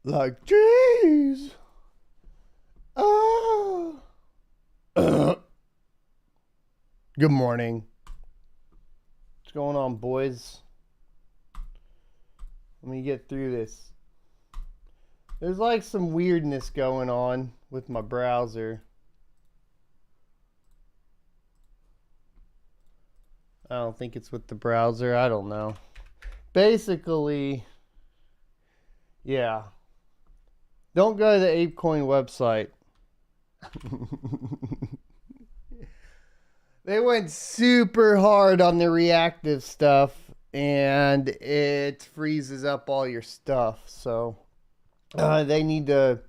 Like, jeez. Oh. Good morning. What's going on, boys? Let me get through this. There's like some weirdness going on with my browser. I don't think it's with the browser. I don't know. Basically, yeah. Don't go to the APE Coin website. They went super hard on the reactive stuff, and it freezes up all your stuff. So they need to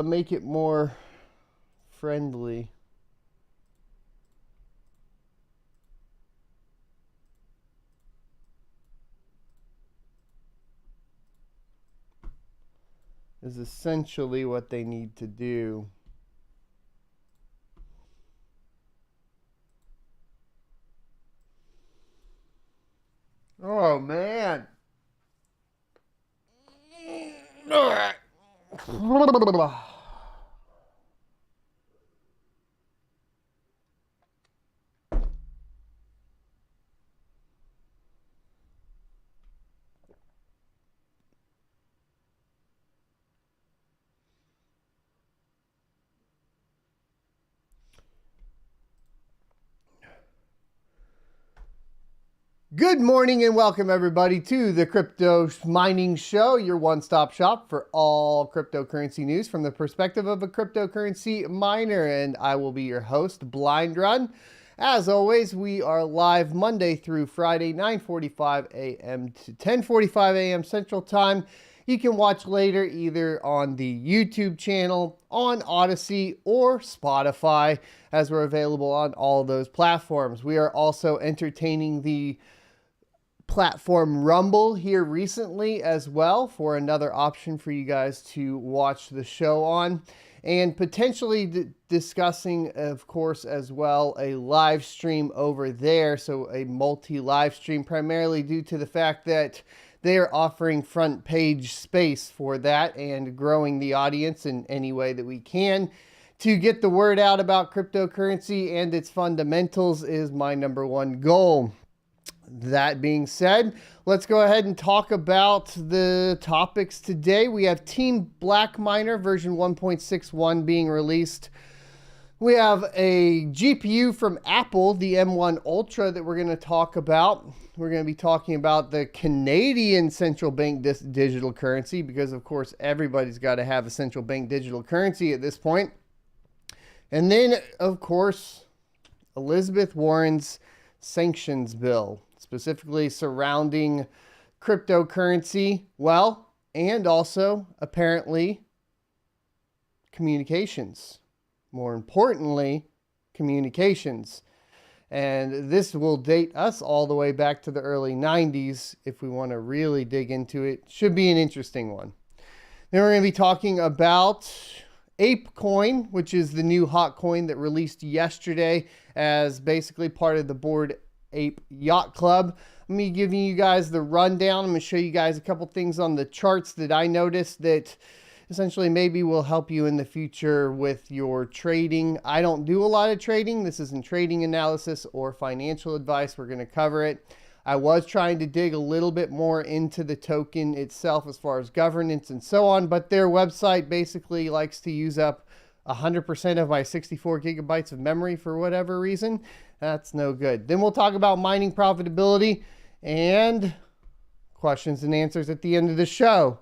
make it more friendly. Is essentially what they need to do. Oh man. Good morning and welcome everybody to the Crypto Mining Show, your one-stop shop for all cryptocurrency news from the perspective of a cryptocurrency miner. And I will be your host, Blind Run. As always, we are live Monday through Friday, 9:45 a.m. to 10:45 a.m. Central Time. You can watch later either on the YouTube channel, on Odyssey, or Spotify, as we're available on all those platforms. We are also entertaining the platform Rumble here recently as well for another option for you guys to watch the show on, and potentially discussing, of course, as well a live stream over there. So a multi-live stream, primarily due to the fact that they are offering front page space for that and growing the audience in any way that we can to get the word out about cryptocurrency and its fundamentals is my number one goal. That being said, let's go ahead and talk about the topics today. We have TeamBlack Miner version 1.61 being released. We have a GPU from Apple, the M1 Ultra, that we're going to talk about. We're going to be talking about the Canadian central bank digital currency because, of course, everybody's got to have a central bank digital currency at this point. And then, of course, Elizabeth Warren's Sanctions bill, specifically surrounding cryptocurrency, well, and also apparently communications. More importantly, communications. And this will date us all the way back to the early 90s if we want to really dig into it. Should be an interesting one. Then we're going to be talking about APE Coin, which is the new hot coin that released yesterday as basically part of the Bored Ape Yacht Club. Let me give you guys the rundown. I'm going to show you guys a couple things on the charts that I noticed that essentially maybe will help you in the future with your trading. I don't do a lot of trading. This isn't trading analysis or financial advice. We're going to cover it. I was trying to dig a little bit more into the token itself as far as governance and so on, but their website basically likes to use up 100% of my 64 gigabytes of memory for whatever reason. That's no good. Then we'll talk about mining profitability and questions and answers at the end of the show.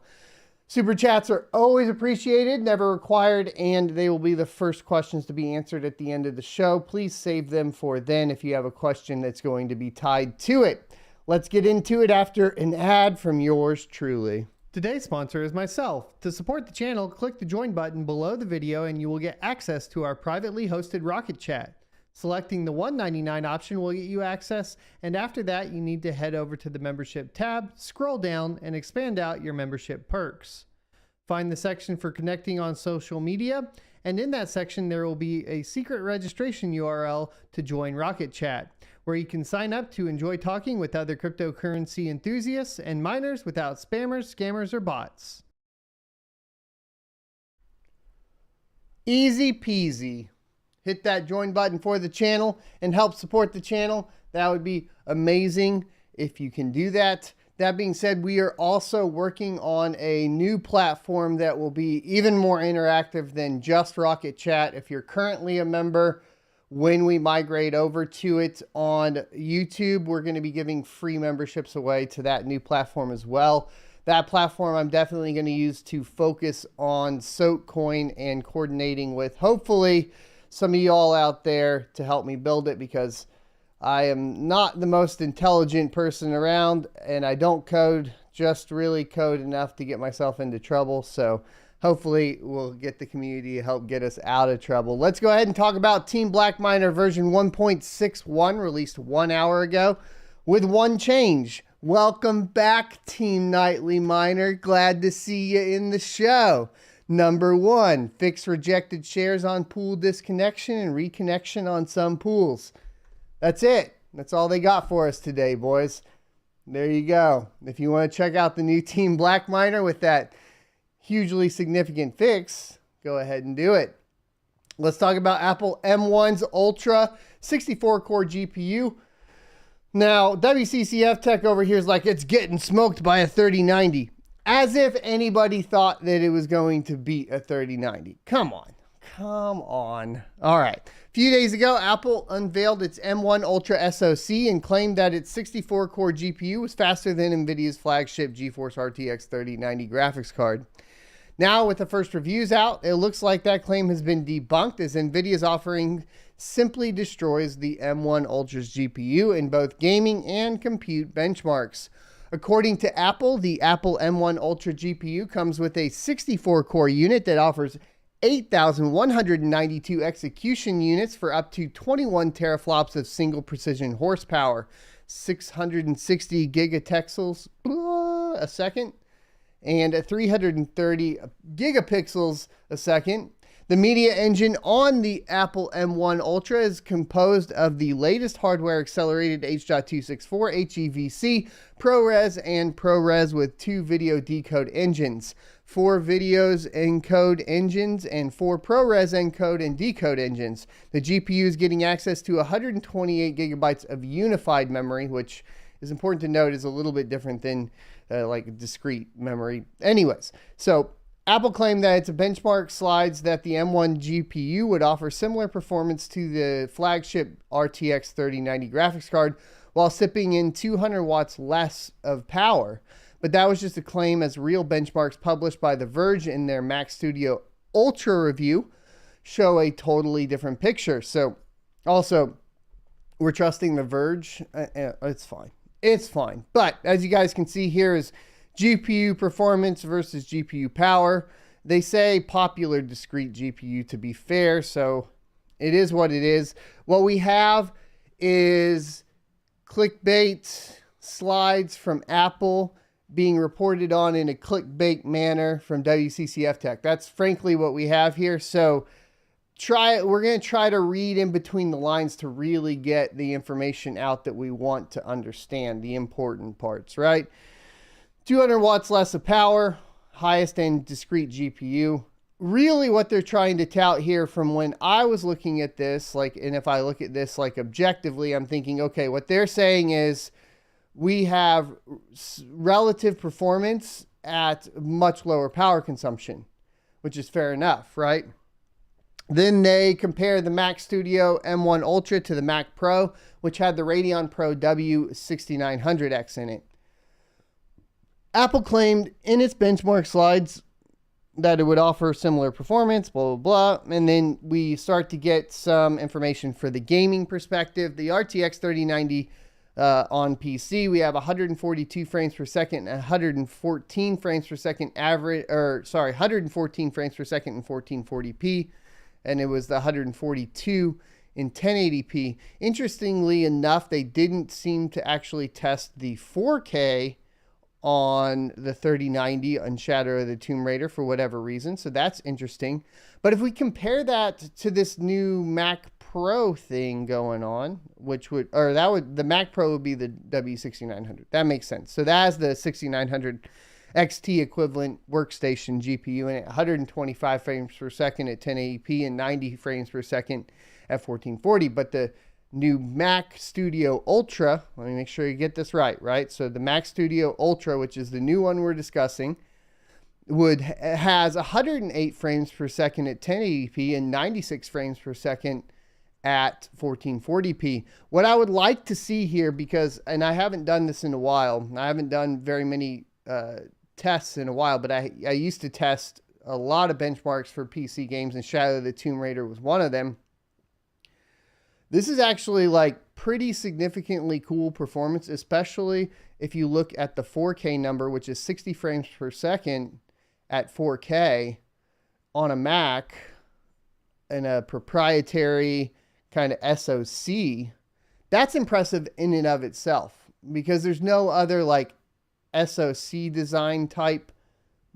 Super chats are always appreciated, never required, and they will be the first questions to be answered at the end of the show. Please save them for then if you have a question that's going to be tied to it. Let's get into it after an ad from yours truly. Today's sponsor is myself. To support the channel, click the join button below the video and you will get access to our privately hosted Rocket Chat. Selecting the $1.99 option will get you access, and after that you need to head over to the membership tab, scroll down, and expand out your membership perks. Find the section for connecting on social media, and in that section there will be a secret registration URL to join Rocket Chat. where you can sign up to enjoy talking with other cryptocurrency enthusiasts and miners without spammers, scammers, or bots. Easy peasy. Hit that join button for the channel and help support the channel. That would be amazing if you can do that. That being said, we are also working on a new platform that will be even more interactive than just Rocket Chat. If you're currently a member, when we migrate over to it on YouTube, we're going to be giving free memberships away to that new platform as well. That platform I'm definitely going to use to focus on Soakcoin and coordinating with hopefully some of y'all out there to help me build it, because I am not the most intelligent person around and I don't code, just really code enough to get myself into trouble. So hopefully we'll get the community to help get us out of trouble. Let's go ahead and talk about TeamBlack Miner version 1.61, released 1 hour ago with one change. Welcome back, Team Nightly Miner. Glad to see you in the show. Number 1, fix rejected shares on pool disconnection and reconnection on some pools. That's it. That's all they got for us today, boys. There you go. If you want to check out the new TeamBlack Miner with that hugely significant fix, go ahead and do it. Let's talk about Apple M1's Ultra 64-core GPU. Now, WCCF Tech over here is like, it's getting smoked by a 3090. As if anybody thought that it was going to beat a 3090. Come on. Come on. All right. A few days ago, Apple unveiled its M1 Ultra SoC and claimed that its 64-core GPU was faster than NVIDIA's flagship GeForce RTX 3090 graphics card. Now, with the first reviews out, it looks like that claim has been debunked, as NVIDIA's offering simply destroys the M1 Ultra's GPU in both gaming and compute benchmarks. According to Apple, the Apple M1 Ultra GPU comes with a 64-core unit that offers 8,192 execution units for up to 21 teraflops of single precision horsepower, 660 gigatexels a second, and 330 gigapixels a second. The media engine on the Apple M1 Ultra is composed of the latest hardware accelerated H.264, HEVC, ProRes, and ProRes with 2 video decode engines, 4 videos encode engines, and 4 ProRes encode and decode engines. The GPU is getting access to 128 gigabytes of unified memory, which is important to note is a little bit different than like discrete memory. Anyways, so Apple claimed that its benchmark slides that the M1 GPU would offer similar performance to the flagship RTX 3090 graphics card while sipping in 200 watts less of power. But that was just a claim, as real benchmarks published by The Verge in their Mac Studio Ultra review show a totally different picture. So also, we're trusting The Verge. It's fine. It's fine. But as you guys can see here is GPU performance versus GPU power. They say popular discrete GPU to be fair, so it is what it is. What we have is clickbait slides from Apple being reported on in a clickbait manner from WCCF Tech. That's frankly what we have here. So we're going to try to read in between the lines to really get the information out that we want to understand, the important parts, right? 200 watts less of power, highest end discrete GPU. Really what they're trying to tout here, from when I was looking at this, like, and if I look at this like objectively, I'm thinking, okay, what they're saying is we have relative performance at much lower power consumption, which is fair enough, right? Then they compare the Mac Studio M1 Ultra to the Mac Pro, which had the Radeon Pro W6900X in it. Apple claimed in its benchmark slides that it would offer similar performance, blah, blah, blah. And then we start to get some information for the gaming perspective. The RTX 3090 on PC, we have 142 frames per second and 114 frames per second average, or sorry, 114 frames per second in 1440p. And it was the 142 in 1080p. Interestingly enough, they didn't seem to actually test the 4K on the 3090 on Shadow of the Tomb Raider for whatever reason. So that's interesting. But if we compare that to this new Mac Pro thing going on, the Mac Pro would be the W6900. That makes sense. So that has the 6900 XT equivalent workstation GPU in it, 125 frames per second at 1080p and 90 frames per second at 1440. But the new Mac Studio Ultra, let me make sure you get this right? So the Mac Studio Ultra, which is the new one we're discussing, has 108 frames per second at 1080p and 96 frames per second at 1440p. What I would like to see here, because, and I haven't done this in a while, I haven't done very many tests in a while, but I used to test a lot of benchmarks for PC games, and Shadow of the Tomb Raider was one of them. This is actually like pretty significantly cool performance, especially if you look at the 4K number, which is 60 frames per second at 4K on a Mac and a proprietary kind of SoC. That's impressive in and of itself, because there's no other like SoC design type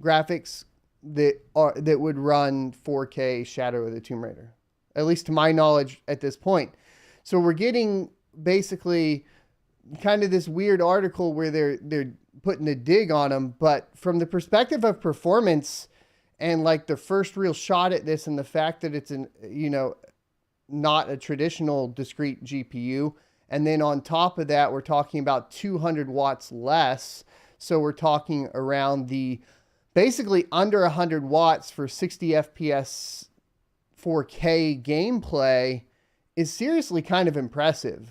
graphics that would run 4K Shadow of the Tomb Raider, at least to my knowledge at this point. So we're getting basically kind of this weird article where they're putting a dig on them, but from the perspective of performance and like the first real shot at this, and the fact that it's not a traditional discrete GPU, and then on top of that we're talking about 200 watts less. So we're talking around basically under 100 watts for 60 FPS 4K gameplay is seriously kind of impressive,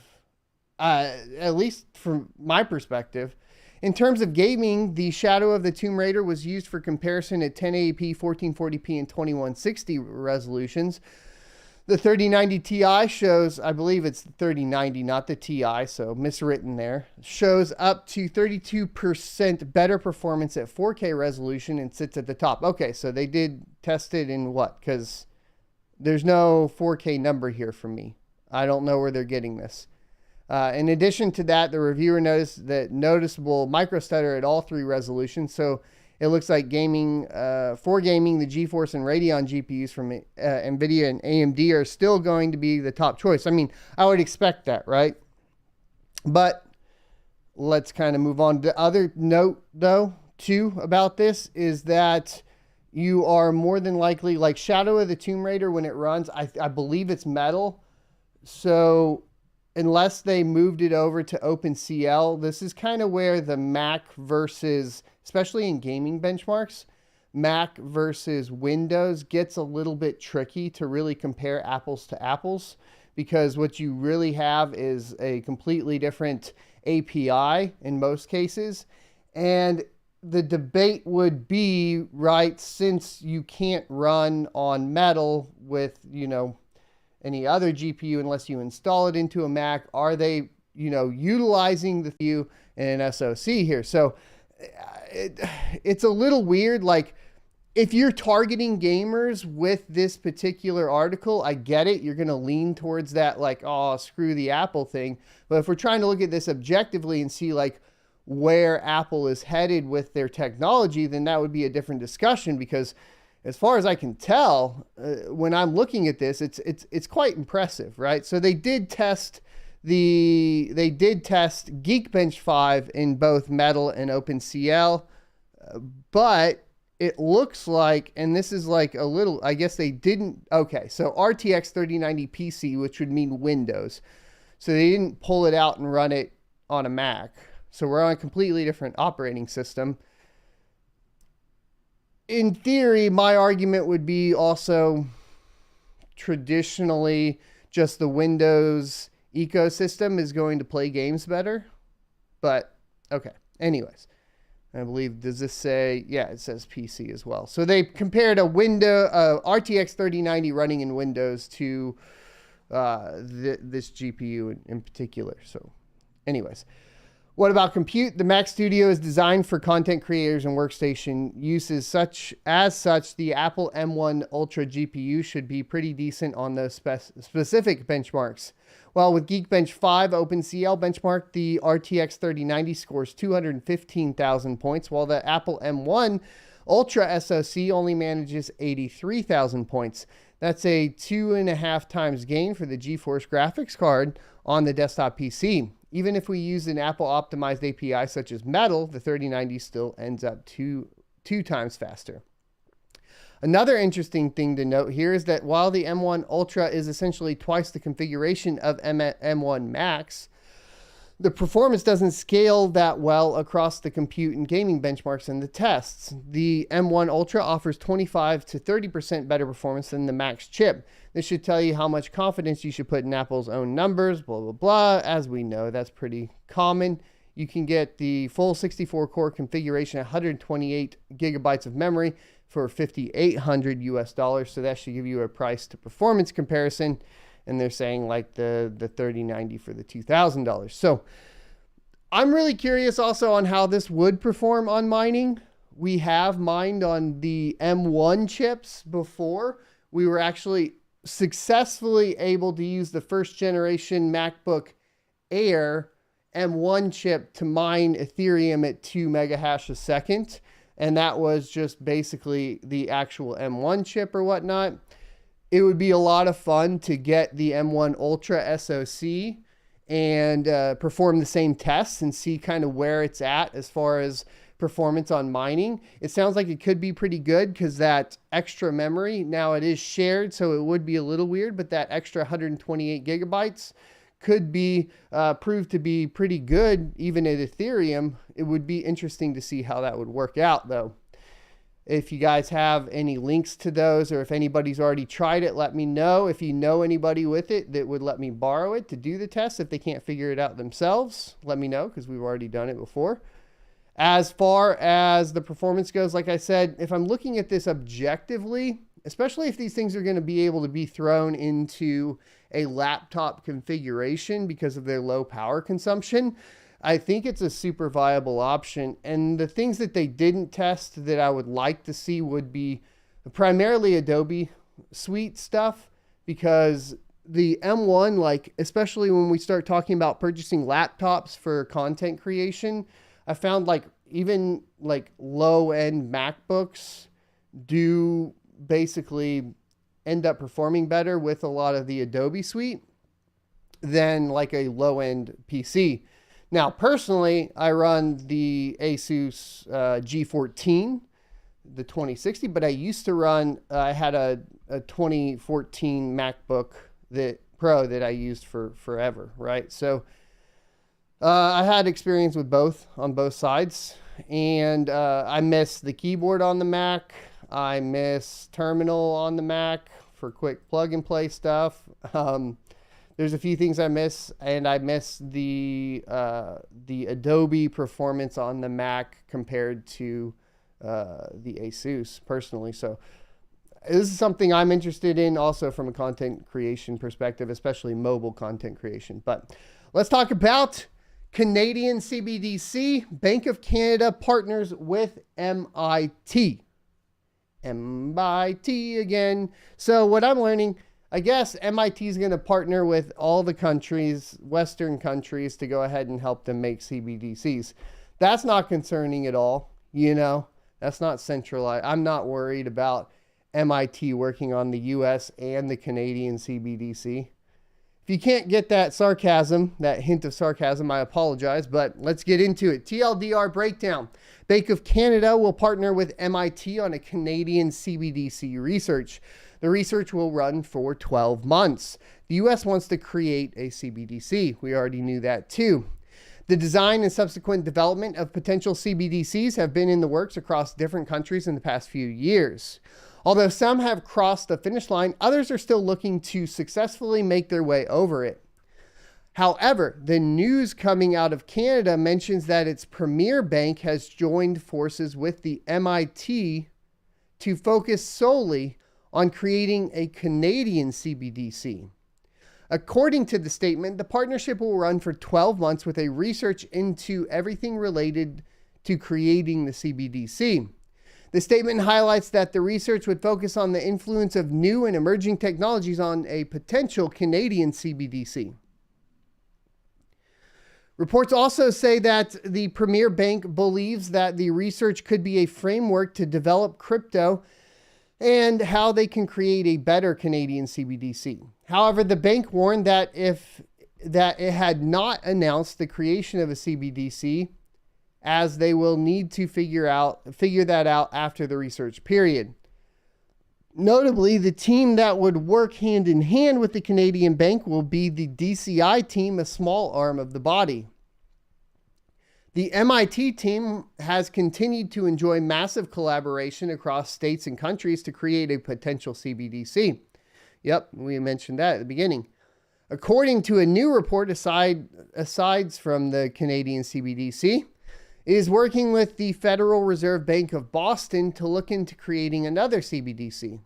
at least from my perspective. In terms of gaming, the Shadow of the Tomb Raider was used for comparison at 1080p, 1440p, and 2160 resolutions. The 3090 Ti shows, I believe it's the 3090, not the Ti, so miswritten there, shows up to 32% better performance at 4K resolution and sits at the top. Okay, so they did test it in what? Because there's no 4K number here for me. I don't know where they're getting this. In addition to that, the reviewer noticed that noticeable microstutter at all three resolutions. So it looks like for gaming, the GeForce and Radeon GPUs from NVIDIA and AMD are still going to be the top choice. I mean, I would expect that, right? But let's kind of move on. The other note, though, too, about this is that you are more than likely, like Shadow of the Tomb Raider, when it runs, I believe it's metal. So unless they moved it over to OpenCL, this is kind of where the Mac versus, especially in gaming benchmarks, Mac versus Windows gets a little bit tricky to really compare apples to apples, because what you really have is a completely different API in most cases. And the debate would be, right, since you can't run on metal with, any other GPU unless you install it into a Mac, are they, utilizing the GPU in an SoC here? So it's a little weird. Like, if you're targeting gamers with this particular article, I get it. You're going to lean towards that, like, oh, screw the Apple thing. But if we're trying to look at this objectively and see, like, where Apple is headed with their technology, then that would be a different discussion, because as far as I can tell, when I'm looking at this, it's quite impressive, right? So they did test Geekbench 5 in both Metal and OpenCL, but it looks like, and this is like a little, I guess they didn't, okay, so RTX 3090 PC, which would mean Windows. So they didn't pull it out and run it on a Mac. So we're on a completely different operating system. In theory, my argument would be also traditionally just the Windows ecosystem is going to play games better. But, okay. Anyways, I believe, does this say, yeah, it says PC as well. So they compared a RTX 3090 running in Windows to this GPU in particular. So anyways. What about compute? The Mac Studio is designed for content creators and workstation uses. As such, the Apple M1 Ultra GPU should be pretty decent on those specific benchmarks. While with Geekbench 5 OpenCL benchmark, the RTX 3090 scores 215,000 points, while the Apple M1 Ultra SoC only manages 83,000 points. That's a 2.5 times gain for the GeForce graphics card on the desktop PC. Even if we use an Apple optimized API such as Metal, the 3090 still ends up two times faster. Another interesting thing to note here is that while the M1 Ultra is essentially twice the configuration of M1 Max, the performance doesn't scale that well across the compute and gaming benchmarks in the tests. The M1 Ultra offers 25 to 30% better performance than the Max chip. This should tell you how much confidence you should put in Apple's own numbers, blah, blah, blah. As we know, that's pretty common. You can get the full 64-core configuration, 128 gigabytes of memory for $5,800 US. So that should give you a price to performance comparison. And they're saying like the 3090 for the $2,000. So I'm really curious also on how this would perform on mining. We have mined on the M1 chips before. We were actually successfully able to use the first generation MacBook Air M1 chip to mine Ethereum at 2 megahash a second. And that was just basically the actual M1 chip or whatnot. It would be a lot of fun to get the M1 Ultra SoC and perform the same tests and see kind of where it's at as far as performance on mining. It sounds like it could be pretty good because that extra memory, now it is shared, so it would be a little weird, but that extra 128 gigabytes could be proved to be pretty good even at Ethereum. It would be interesting to see how that would work out though. If you guys have any links to those, or if anybody's already tried it, let me know. If you know anybody with it that would let me borrow it to do the test, if they can't figure it out themselves, let me know because we've already done it before. As far as the performance goes, like I said, if I'm looking at this objectively, especially if these things are going to be able to be thrown into a laptop configuration because of their low power consumption, I think it's a super viable option. And the things that they didn't test that I would like to see would be primarily Adobe Suite stuff, because the M1, like, especially when we start talking about purchasing laptops for content creation, I found like even like low end MacBooks do basically end up performing better with a lot of the Adobe Suite than like a low end PC. Now, personally, I run the Asus G14, the 2060, but I used to run, I had a 2014 MacBook Pro that I used for forever, right? So I had experience with both on both sides, and I miss the keyboard on the Mac. I miss terminal on the Mac for quick plug and play stuff. There's a few things I miss, and I miss the Adobe performance on the Mac compared to the Asus personally. So this is something I'm interested in also from a content creation perspective, especially mobile content creation. But let's talk about Canadian CBDC. Bank of Canada partners with MIT. MIT again. So what I'm learning, I guess MIT is going to partner with all the countries, Western countries, to go ahead and help them make CBDCs. That's not concerning at all. You know, that's not centralized. I'm not worried about MIT working on the US and the Canadian CBDC. If you can't get that sarcasm, that hint of sarcasm, I apologize, but let's get into it. TLDR breakdown. Bank of Canada will partner with MIT on a Canadian CBDC research. The research will run for 12 months. The US wants to create a CBDC. We already knew that too. The design and subsequent development of potential CBDCs have been in the works across different countries in the past few years. Although some have crossed the finish line, others are still looking to successfully make their way over it. However, the news coming out of Canada mentions that its premier bank has joined forces with the MIT to focus solely on creating a Canadian CBDC. According to the statement, the partnership will run for 12 months with a research into everything related to creating the CBDC. The statement highlights that the research would focus on the influence of new and emerging technologies on a potential Canadian CBDC. Reports also say that the Premier Bank believes that the research could be a framework to develop crypto and how they can create a better Canadian CBDC. However, the bank warned that it had not announced the creation of a CBDC, as they will need to figure that out after the research period. Notably, the team that would work hand in hand with the Canadian bank will be the DCI team, a small arm of the body. The MIT team has continued to enjoy massive collaboration across states and countries to create a potential CBDC. Yep, we mentioned that at the beginning. According to a new report, aside from the Canadian CBDC, it is working with the Federal Reserve Bank of Boston to look into creating another CBDC.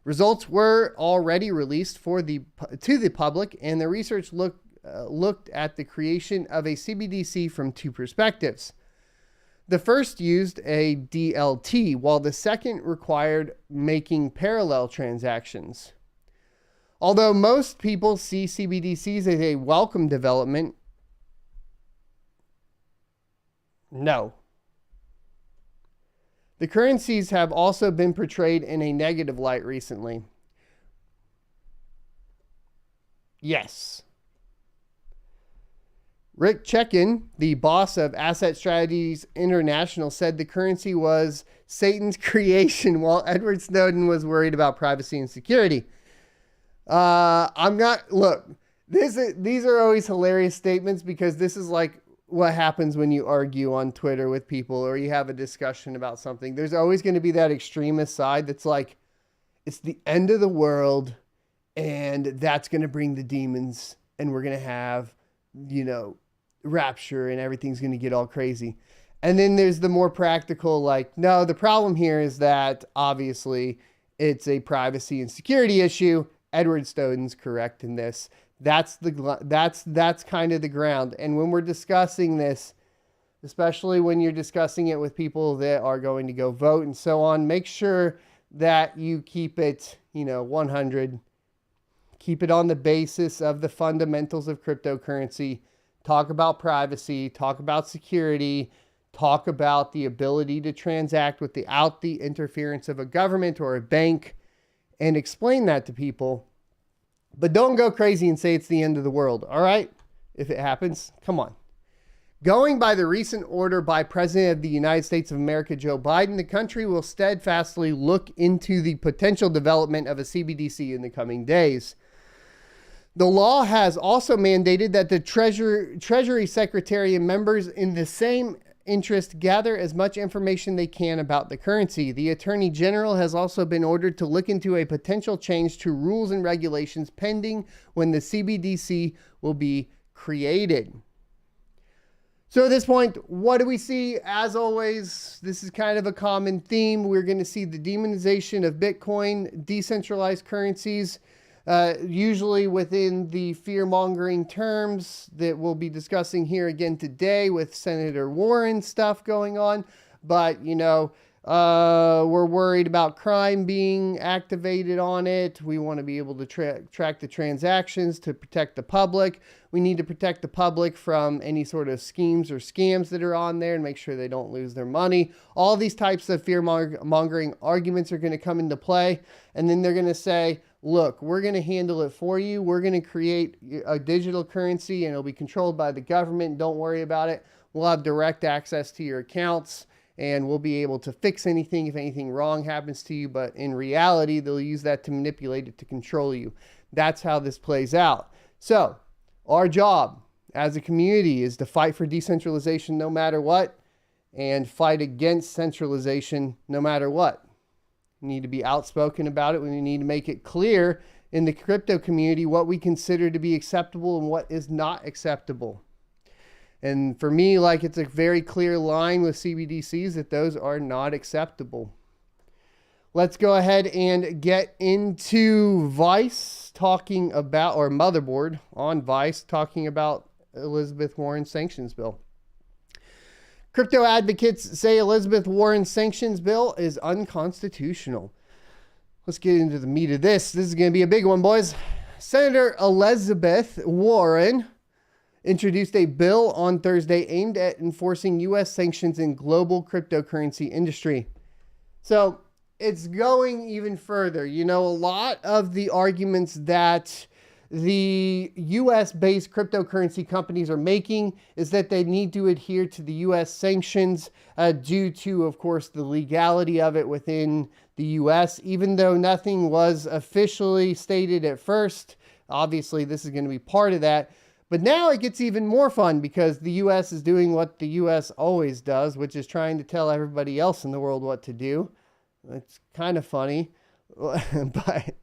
Results were already released to the public, and the research looked at the creation of a CBDC from two perspectives. The first used a DLT, while the second required making parallel transactions. Although most people see CBDCs as a welcome development, no. The currencies have also been portrayed in a negative light recently. Yes. Rick Checkin, the boss of Asset Strategies International, said the currency was Satan's creation, while Edward Snowden was worried about privacy and security. These are always hilarious statements, because this is like what happens when you argue on Twitter with people or you have a discussion about something. There's always going to be that extremist side that's like, it's the end of the world and that's going to bring the demons and we're going to have, rapture and everything's going to get all crazy. And then there's the more practical, like, no, the problem here is that obviously it's a privacy and security issue. Edward Snowden's correct in this. That's kind of the ground. And when we're discussing this, especially when you're discussing it with people that are going to go vote and so on, make sure that you keep it, 100. Keep it on the basis of the fundamentals of cryptocurrency. Talk about privacy, talk about security, talk about the ability to transact without the interference of a government or a bank, and explain that to people. But don't go crazy and say it's the end of the world, all right? If it happens, come on. Going by the recent order by President of the United States of America, Joe Biden, the country will steadfastly look into the potential development of a CBDC in the coming days. The law has also mandated that the Treasury Secretary and members in the same interest gather as much information they can about the currency. The Attorney General has also been ordered to look into a potential change to rules and regulations pending when the CBDC will be created. So at this point, what do we see? As always, this is kind of a common theme. We're going to see the demonization of Bitcoin, decentralized currencies, usually within the fear-mongering terms that we'll be discussing here again today with Senator Warren stuff going on. But, we're worried about crime being activated on it. We want to be able to track the transactions to protect the public. We need to protect the public from any sort of schemes or scams that are on there and make sure they don't lose their money. All these types of fear-mongering arguments are going to come into play. And then they're going to say, look, we're going to handle it for you. We're going to create a digital currency and it'll be controlled by the government. Don't worry about it. We'll have direct access to your accounts and we'll be able to fix anything if anything wrong happens to you. But in reality, they'll use that to manipulate it to control you. That's how this plays out. So our job as a community is to fight for decentralization no matter what and fight against centralization no matter what. We need to be outspoken about it. We need to make it clear in the crypto community what we consider to be acceptable and what is not acceptable. And for me, it's a very clear line with CBDCs that those are not acceptable. Let's go ahead and get into Vice talking about, or Motherboard on Vice talking about Elizabeth Warren's sanctions bill. Crypto advocates say Elizabeth Warren's sanctions bill is unconstitutional. Let's get into the meat of this. This is going to be a big one, boys. Senator Elizabeth Warren introduced a bill on Thursday aimed at enforcing U.S. sanctions in global cryptocurrency industry. So it's going even further. You know, a lot of the arguments that the US-based cryptocurrency companies are making is that they need to adhere to the US sanctions due to, of course, the legality of it within the US, even though nothing was officially stated at first. Obviously, this is going to be part of that. But now it gets even more fun because the US is doing what the US always does, which is trying to tell everybody else in the world what to do. It's kind of funny, but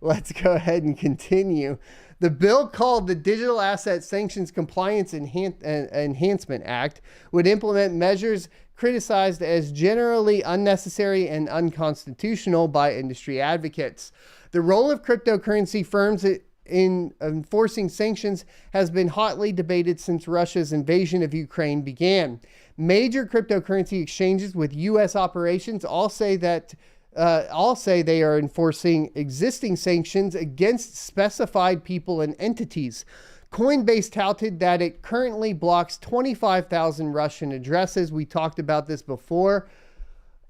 let's go ahead and continue. The bill, called the Digital Asset Sanctions Compliance Enhancement Act, would implement measures criticized as generally unnecessary and unconstitutional by industry advocates. The role of cryptocurrency firms in enforcing sanctions has been hotly debated since Russia's invasion of Ukraine began. Major cryptocurrency exchanges with U.S. operations all say they are enforcing existing sanctions against specified people and entities. Coinbase touted that it currently blocks 25,000 Russian addresses. We talked about this before,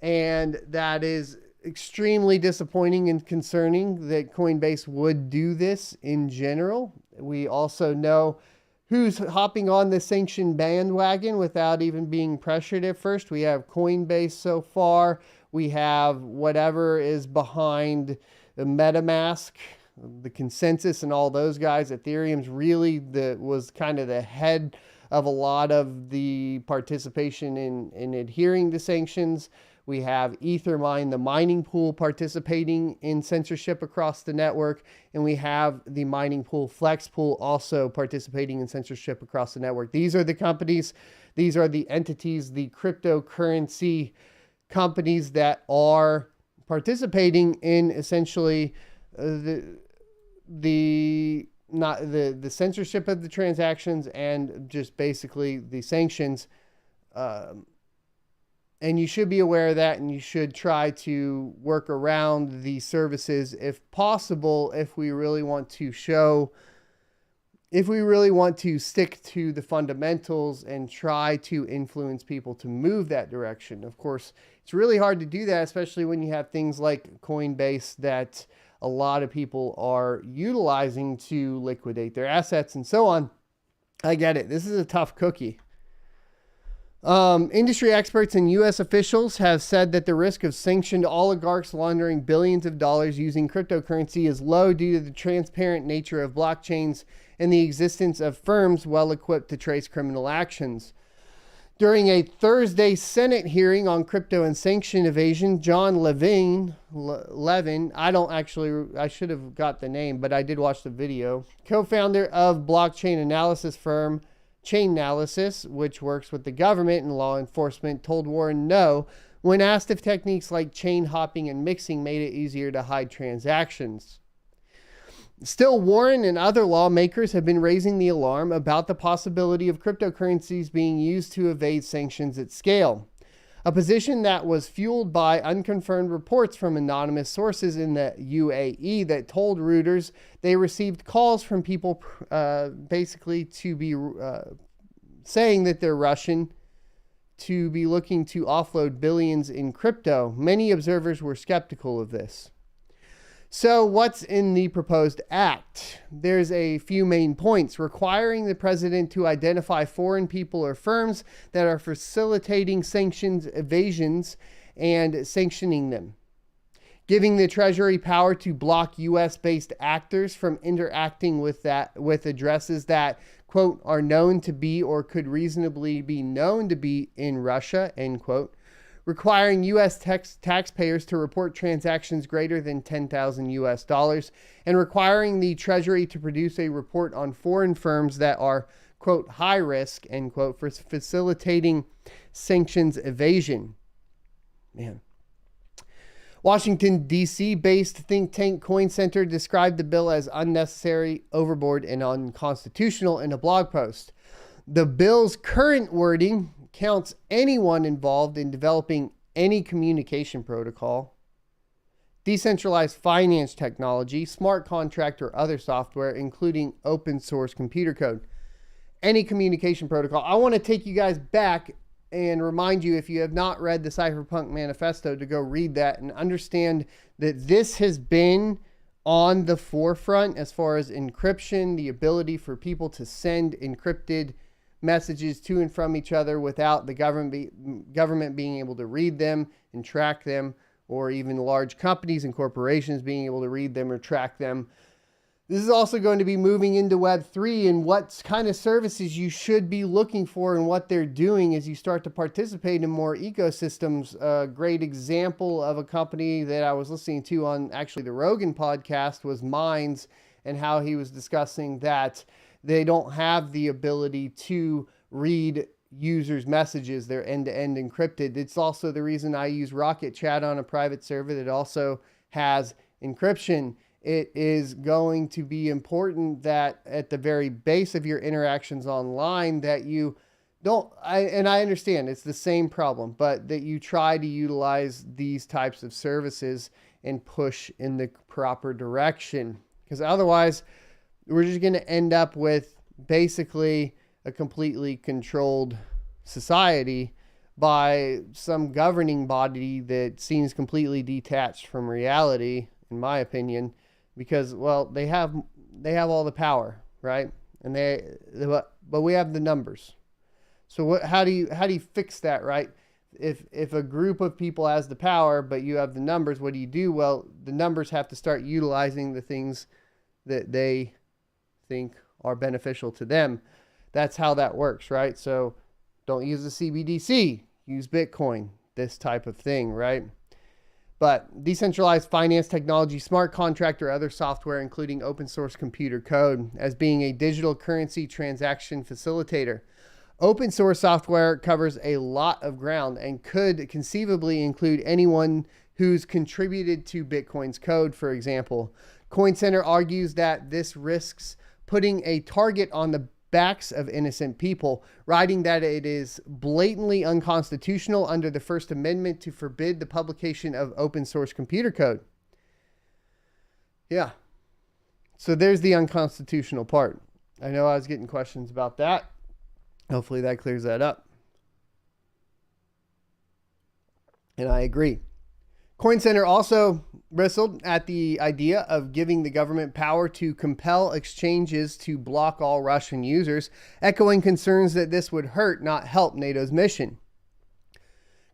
and that is extremely disappointing and concerning that Coinbase would do this in general. We also know who's hopping on the sanction bandwagon without even being pressured at first. We have Coinbase so far. We have whatever is behind the MetaMask, the Consensus, and all those guys. Ethereum's really was kind of the head of a lot of the participation in adhering to sanctions. We have Ethermine, the mining pool, participating in censorship across the network. And we have the mining pool, Flexpool, also participating in censorship across the network. These are the companies, these are the entities, the cryptocurrency companies that are participating in essentially the censorship of the transactions and just basically the sanctions. And you should be aware of that, and you should try to work around these services if possible, if we really want to stick to the fundamentals and try to influence people to move that direction. Of course, it's really hard to do that, especially when you have things like Coinbase that a lot of people are utilizing to liquidate their assets and so on. I get it. This is a tough cookie. Industry experts and U.S. officials have said that the risk of sanctioned oligarchs laundering billions of dollars using cryptocurrency is low due to the transparent nature of blockchains and the existence of firms well equipped to trace criminal actions. During a Thursday Senate hearing on crypto and sanction evasion, John Levin, I should have got the name, but I did watch the video, co-founder of blockchain analysis firm Chainalysis, which works with the government and law enforcement, told Warren no when asked if techniques like chain hopping and mixing made it easier to hide transactions. Still, Warren and other lawmakers have been raising the alarm about the possibility of cryptocurrencies being used to evade sanctions at scale, a position that was fueled by unconfirmed reports from anonymous sources in the UAE that told Reuters they received calls from people basically to be saying that they're Russian, to be looking to offload billions in crypto. Many observers were skeptical of this. So what's in the proposed act? There's a few main points: requiring the president to identify foreign people or firms that are facilitating sanctions evasions and sanctioning them. Giving the Treasury power to block U.S.-based actors from interacting with addresses that, quote, are known to be or could reasonably be known to be in Russia, end quote. Requiring U.S. taxpayers to report transactions greater than $10,000 US, and requiring the Treasury to produce a report on foreign firms that are, quote, high risk, end quote, for facilitating sanctions evasion. Man. Washington, D.C. based think tank Coin Center described the bill as unnecessary, overboard, and unconstitutional in a blog post. The bill's current wording counts anyone involved in developing any communication protocol, decentralized finance technology, smart contract, or other software, including open source computer code. Any communication protocol. I want to take you guys back and remind you, if you have not read the Cypherpunk Manifesto, to go read that and understand that this has been on the forefront as far as encryption, the ability for people to send encrypted messages to and from each other without the government being able to read them and track them, or even large companies and corporations being able to read them or track them. This is also going to be moving into Web3 and what kind of services you should be looking for and what they're doing as you start to participate in more ecosystems. A great example of a company that I was listening to on actually the Rogan podcast was Minds, and how he was discussing that they don't have the ability to read users' messages. They're end-to-end encrypted. It's also the reason I use Rocket Chat on a private server that also has encryption. It is going to be important that at the very base of your interactions online that you don't, and I understand it's the same problem, but that you try to utilize these types of services and push in the proper direction. Because otherwise, we're just going to end up with basically a completely controlled society by some governing body that seems completely detached from reality, in my opinion. Because, well, they have all the power, right? And but we have the numbers. So how do you fix that, right? If a group of people has the power, but you have the numbers, what do you do? Well, the numbers have to start utilizing the things that they think are beneficial to them. That's how that works, right? So don't use the CBDC, use Bitcoin, this type of thing, right? But decentralized finance technology, smart contract, or other software, including open source computer code, as being a digital currency transaction facilitator. Open source software covers a lot of ground and could conceivably include anyone who's contributed to Bitcoin's code, for example. Coin Center argues that this risks putting a target on the backs of innocent people, writing that it is blatantly unconstitutional under the First Amendment to forbid the publication of open source computer code. Yeah. So there's the unconstitutional part. I know I was getting questions about that. Hopefully that clears that up. And I agree. Coin Center also bristled at the idea of giving the government power to compel exchanges to block all Russian users, echoing concerns that this would hurt, not help NATO's mission.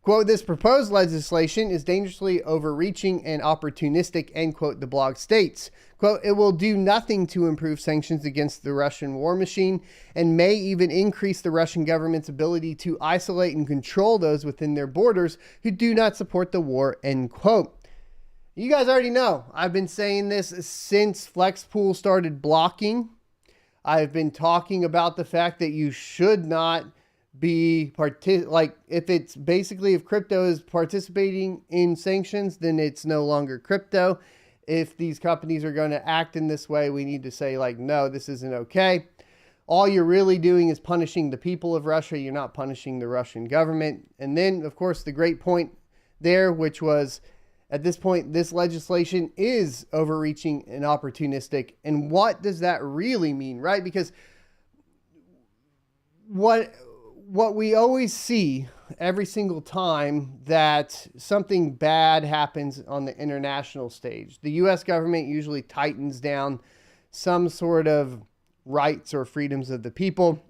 Quote, this proposed legislation is dangerously overreaching and opportunistic, end quote, the blog states. Quote, it will do nothing to improve sanctions against the Russian war machine and may even increase the Russian government's ability to isolate and control those within their borders who do not support the war, end quote. You guys already know, I've been saying this since Flexpool started blocking. I've been talking about the fact that you should not be if crypto is participating in sanctions, then it's no longer crypto. If these companies are going to act in this way, we need to say no, this isn't okay. All you're really doing is punishing the people of Russia. You're not punishing the Russian government. And then, of course, the great point there, which was at this point, this legislation is overreaching and opportunistic. And what does that really mean, right? Because what we always see every single time that something bad happens on the international stage, the U.S. government usually tightens down some sort of rights or freedoms of the people.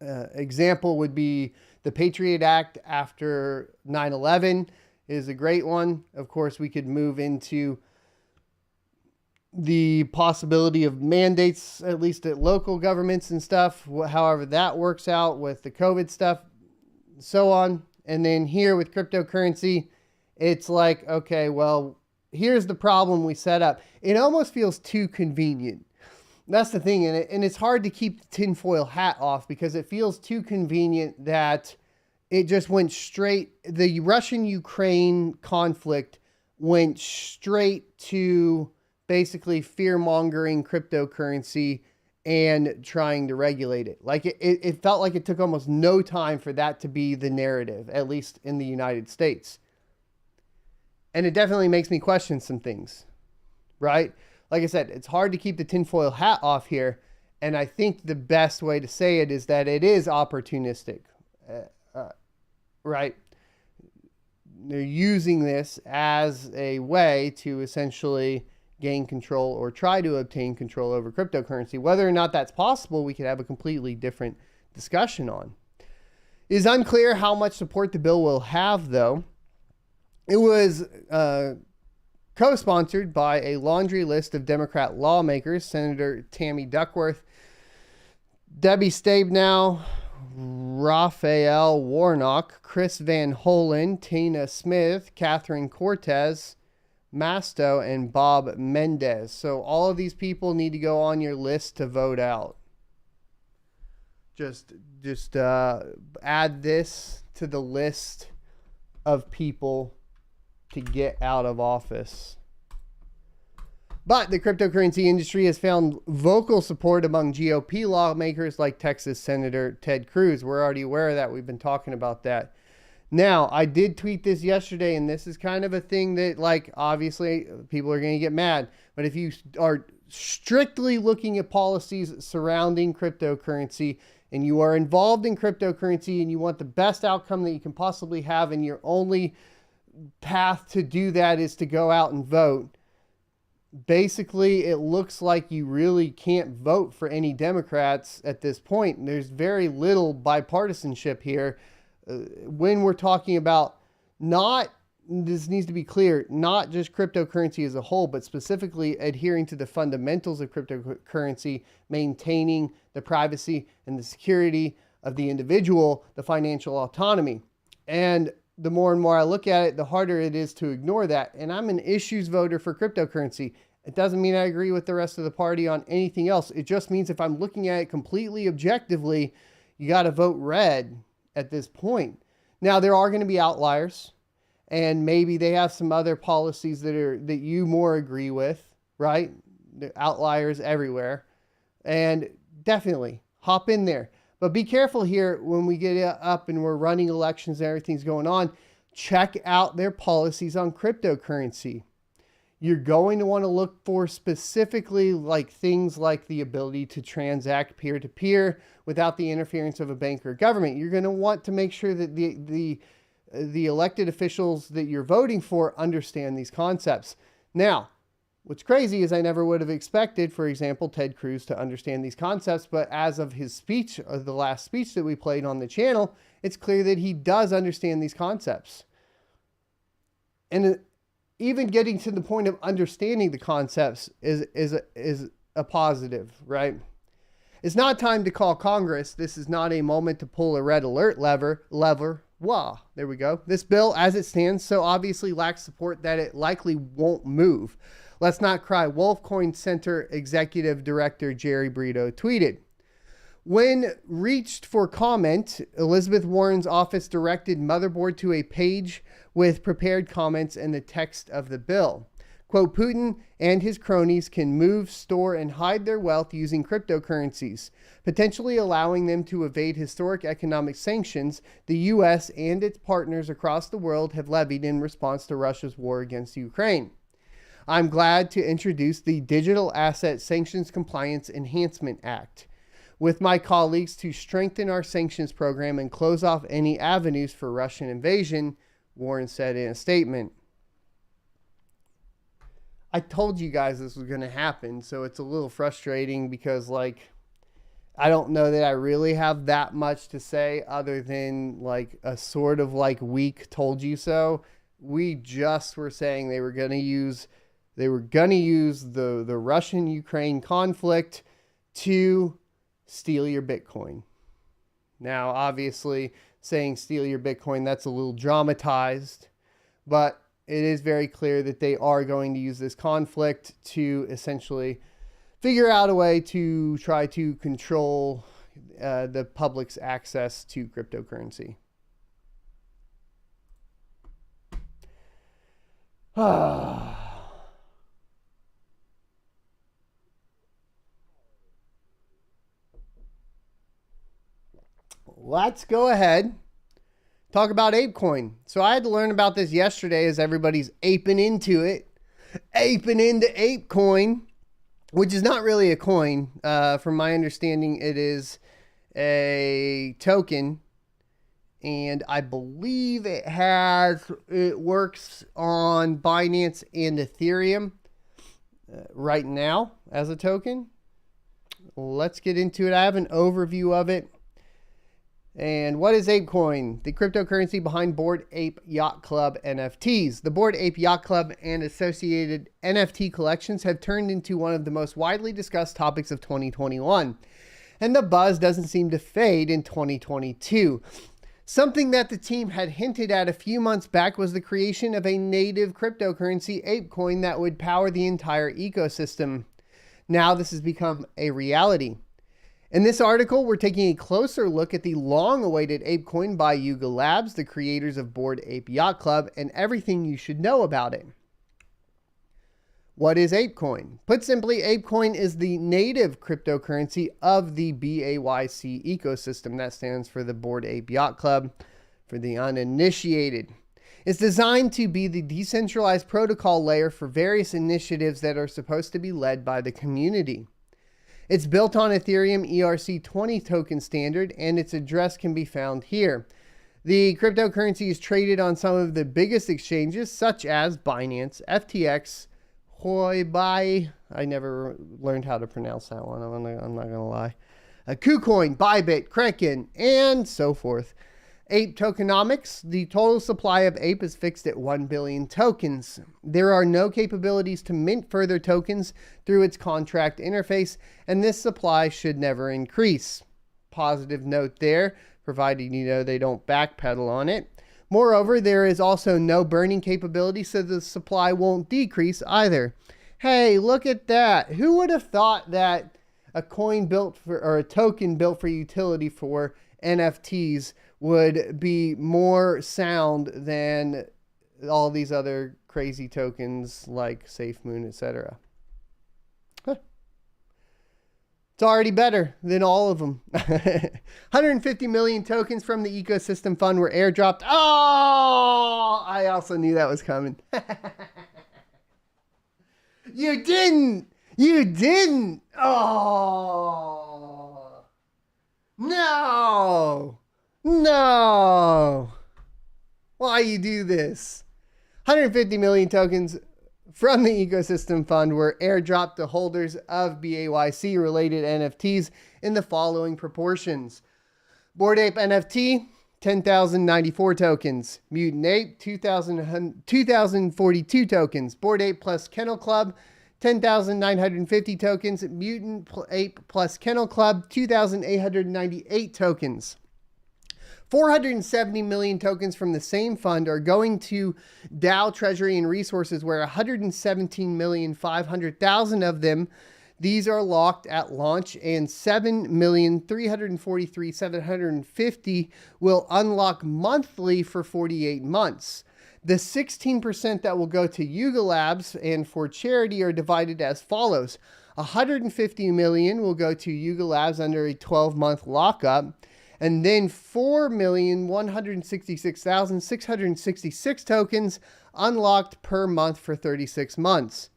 Example would be the Patriot Act after 9/11 is a great one. Of course, we could move into the possibility of mandates, at least at local governments and stuff, however that works out with the COVID stuff, so on. And then here with cryptocurrency, it's like, okay, well, here's the problem we set up. It almost feels too convenient. That's the thing, and it's hard to keep the tinfoil hat off because it feels too convenient that it just went straight. The Russian-Ukraine conflict went straight to basically fear-mongering cryptocurrency and trying to regulate it. It felt like it took almost no time for that to be the narrative, at least in the United States. And it definitely makes me question some things, right? Like I said, it's hard to keep the tinfoil hat off here. And I think the best way to say it is that it is opportunistic. right? They're using this as a way to essentially gain control or try to obtain control over cryptocurrency. Whether or not that's possible, we could have a completely different discussion on. It is unclear how much support the bill will have, though. It was co-sponsored by a laundry list of Democrat lawmakers: Senator Tammy Duckworth, Debbie Stabenow, Raphael Warnock, Chris Van Hollen, Tina Smith, Catherine Cortez, Masto, and Bob Mendez. So all of these people need to go on your list to vote out. Just add this to the list of people to get out of office. But the cryptocurrency industry has found vocal support among GOP lawmakers like Texas Senator Ted Cruz. We're already aware of that. We've been talking about that. Now, I did tweet this yesterday, and this is kind of a thing that, like, obviously people are going to get mad. But if you are strictly looking at policies surrounding cryptocurrency, and you are involved in cryptocurrency, and you want the best outcome that you can possibly have, and your only path to do that is to go out and vote, basically it looks like you really can't vote for any Democrats at this point. There's very little bipartisanship here. When we're talking about this needs to be clear, not just cryptocurrency as a whole, but specifically adhering to the fundamentals of cryptocurrency, maintaining the privacy and the security of the individual, the financial autonomy. And the more and more I look at it, the harder it is to ignore that. And I'm an issues voter for cryptocurrency. It doesn't mean I agree with the rest of the party on anything else. It just means if I'm looking at it completely objectively, you got to vote red at this point. Now, there are going to be outliers, and maybe they have some other policies that you more agree with, right? The outliers everywhere. And definitely hop in there. But be careful here when we get up and we're running elections and everything's going on. Check out their policies on cryptocurrency. You're going to want to look for specifically like things like the ability to transact peer-to-peer without the interference of a bank or government. You're going to want to make sure that the elected officials that you're voting for understand these concepts. Now, what's crazy is I never would have expected, for example, Ted Cruz to understand these concepts, but as of his speech, the last speech that we played on the channel, it's clear that he does understand these concepts. And even getting to the point of understanding the concepts is a positive, right? It's not time to call Congress. This is not a moment to pull a red alert lever. Wow, there we go. This bill, as it stands, so obviously lacks support that it likely won't move. Let's not cry wolf. Coin Center Executive Director Jerry Brito tweeted. When reached for comment, Elizabeth Warren's office directed Motherboard to a page with prepared comments and the text of the bill. Quote, Putin and his cronies can move, store, and hide their wealth using cryptocurrencies, potentially allowing them to evade historic economic sanctions the U.S. and its partners across the world have levied in response to Russia's war against Ukraine. I'm glad to introduce the Digital Asset Sanctions Compliance Enhancement Act with my colleagues to strengthen our sanctions program and close off any avenues for Russian invasion, Warren said in a statement. I told you guys this was going to happen, so it's a little frustrating because, like, I don't know that I really have that much to say other than, like, a sort of, like, weak told you so. We just were saying they were going to use the Russian-Ukraine conflict to steal your Bitcoin. Now, obviously, saying steal your Bitcoin, that's a little dramatized, but it is very clear that they are going to use this conflict to essentially figure out a way to try to control the public's access to cryptocurrency. Let's go ahead. Talk about APE Coin. So I had to learn about this yesterday as everybody's aping into it. Aping into APE Coin, which is not really a coin. From my understanding, it is a token. and I believe it works on Binance and Ethereum right now as a token. Let's get into it. I have an overview of it. And what is ApeCoin? The cryptocurrency behind Bored Ape Yacht Club NFTs. The Bored Ape Yacht Club and associated NFT collections have turned into one of the most widely discussed topics of 2021. And the buzz doesn't seem to fade in 2022. Something that the team had hinted at a few months back was the creation of a native cryptocurrency, ApeCoin, that would power the entire ecosystem. Now this has become a reality. In this article, we're taking a closer look at the long-awaited ApeCoin by Yuga Labs, the creators of Bored Ape Yacht Club, and everything you should know about it. What is ApeCoin? Put simply, ApeCoin is the native cryptocurrency of the BAYC ecosystem. That stands for the Bored Ape Yacht Club for the uninitiated. It's designed to be the decentralized protocol layer for various initiatives that are supposed to be led by the community. It's built on Ethereum ERC20 token standard, and its address can be found here. The cryptocurrency is traded on some of the biggest exchanges, such as Binance, FTX, Huobi, I never learned how to pronounce that one, I'm not going to lie, KuCoin, Bybit, Kraken, and so forth. Ape tokenomics, the total supply of Ape is fixed at 1 billion tokens. There are no capabilities to mint further tokens through its contract interface, and this supply should never increase. Positive note there, provided they don't backpedal on it. Moreover, there is also no burning capability, so the supply won't decrease either. Hey, look at that. Who would have thought that a coin built for, or a token built for utility for NFTs would be more sound than all these other crazy tokens like SafeMoon, etc. Huh. It's already better than all of them. 150 million tokens from the ecosystem fund were airdropped. Oh, I also knew that was coming. You didn't. You didn't. Oh, no. No. Why you do this? 150 million tokens from the ecosystem fund were airdropped to holders of BAYC related NFTs in the following proportions. Bored Ape NFT, 10,094 tokens. Mutant Ape, 2,042 tokens. Bored Ape plus Kennel Club, 10,950 tokens. Mutant Ape plus Kennel Club, 2,898 tokens. 470 million tokens from the same fund are going to DAO Treasury and Resources, where 117,500,000 of them, these are locked at launch, and 7,343,750 will unlock monthly for 48 months. The 16% that will go to Yuga Labs and for charity are divided as follows. 150 million will go to Yuga Labs under a 12-month lockup. And then 4,166,666 tokens unlocked per month for 36 months.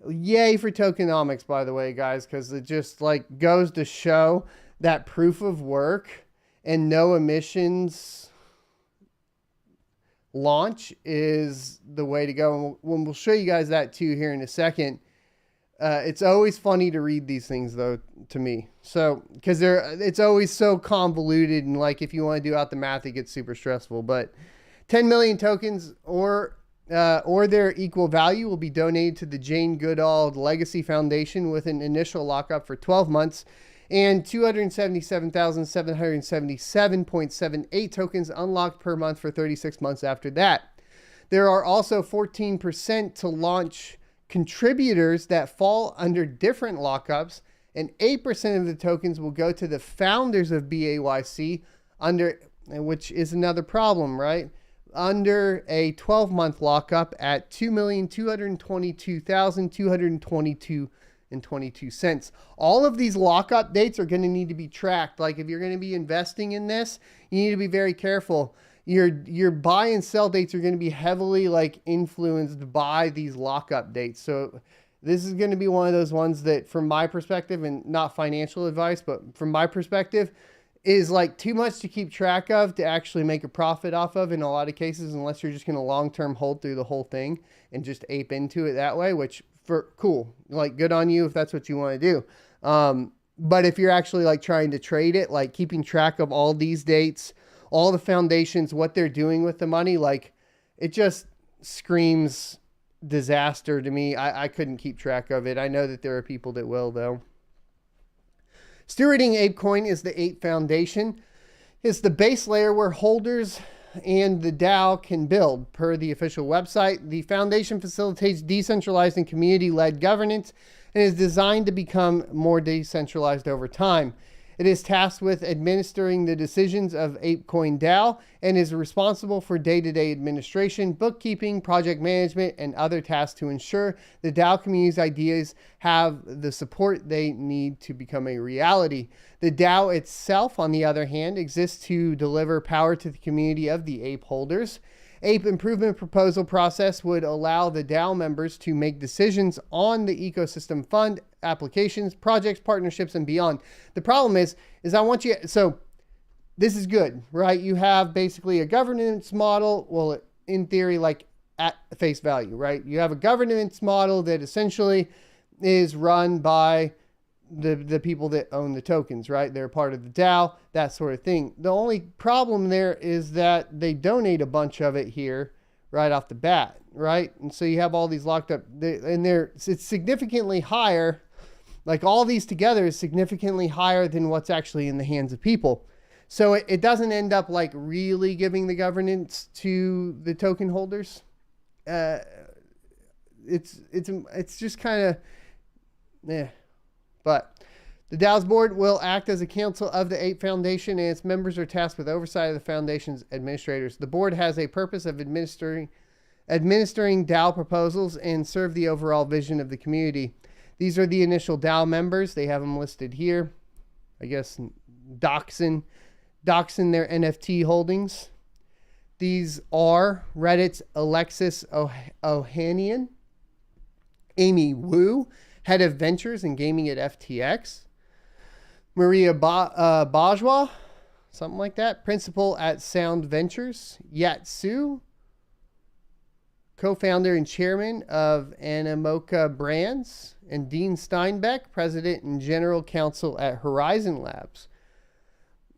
Yay for tokenomics, by the way, guys, because it just goes to show that proof of work and no emissions launch is the way to go. And we'll show you guys that too here in a second. It's always funny to read these things, though, to me. So, because it's always so convoluted, and if you want to do out the math, it gets super stressful. But 10 million tokens or their equal value will be donated to the Jane Goodall Legacy Foundation with an initial lockup for 12 months, and 277,777.78 tokens unlocked per month for 36 months after that. There are also 14% to launch contributors that fall under different lockups, and 8% of the tokens will go to the founders of BAYC which is another problem, right? Under a 12-month lockup at 2,222,222.22. All of these lockup dates are going to need to be tracked. If you're going to be investing in this, you need to be very careful. Your buy and sell dates are going to be heavily influenced by these lockup dates. So this is going to be one of those ones that, from my perspective, and not financial advice, but from my perspective, is like too much to keep track of to actually make a profit off of in a lot of cases, unless you're just going to long-term hold through the whole thing and just ape into it that way, which for cool, like good on you if that's what you want to do. But if you're actually like trying to trade it, like keeping track of all these dates, all the foundations, what they're doing with the money, like it just screams disaster to me. I couldn't keep track of it. I know that there are people that will though. Stewarding ApeCoin is the APE Foundation. It's the base layer where holders and the DAO can build. Per the official website, the foundation facilitates decentralized and community-led governance and is designed to become more decentralized over time. It is tasked with administering the decisions of ApeCoin DAO and is responsible for day-to-day administration, bookkeeping, project management, and other tasks to ensure the DAO community's ideas have the support they need to become a reality. The DAO itself, on the other hand, exists to deliver power to the community of the ape holders. APE improvement proposal process would allow the DAO members to make decisions on the ecosystem fund, applications, projects, partnerships, and beyond. The problem is I want you, so this is good, right? You have basically a governance model. Well, in theory, like at face value, right? You have a governance model that essentially is run by the people that own the tokens, right? They're part of the DAO, that sort of thing. The only problem there is that they donate a bunch of it here right off the bat, right? And so you have all these locked up, and it's significantly higher. Like all these together is significantly higher than what's actually in the hands of people. So it doesn't end up like really giving the governance to the token holders. It's just kind of, But the DAO's board will act as a council of the APE Foundation, and its members are tasked with oversight of the foundation's administrators. The board has a purpose of administering DAO proposals and serve the overall vision of the community. These are the initial DAO members. They have them listed here. I guess doxing their NFT holdings. These are Reddit's Alexis Ohanian, Amy Wu, head of ventures and gaming at FTX, Maria Bajwa, something like that, principal at Sound Ventures, Yat Su, co-founder and chairman of Animoca Brands, and Dean Steinbeck, president and general counsel at Horizon Labs.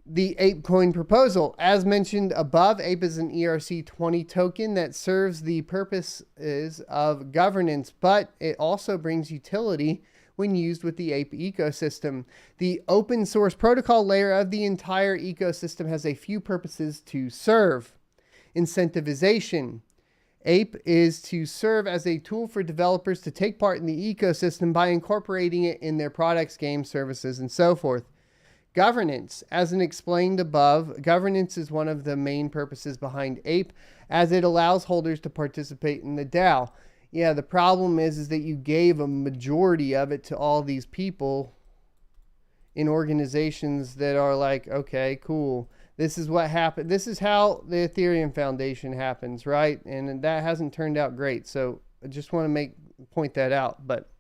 The ApeCoin proposal. As mentioned above, APE is an ERC20 token that serves the purposes of governance, but it also brings utility when used with the APE ecosystem. The open source protocol layer of the entire ecosystem has a few purposes to serve. Incentivization. APE is to serve as a tool for developers to take part in the ecosystem by incorporating it in their products, games, services, and so forth. Governance. As explained above, governance is one of the main purposes behind APE, as it allows holders to participate in the DAO. Yeah, the problem is that you gave a majority of it to all these people in organizations that are like, okay, cool. This is what happened. This is how the Ethereum Foundation happens, right? And that hasn't turned out great. So I just want to point that out. But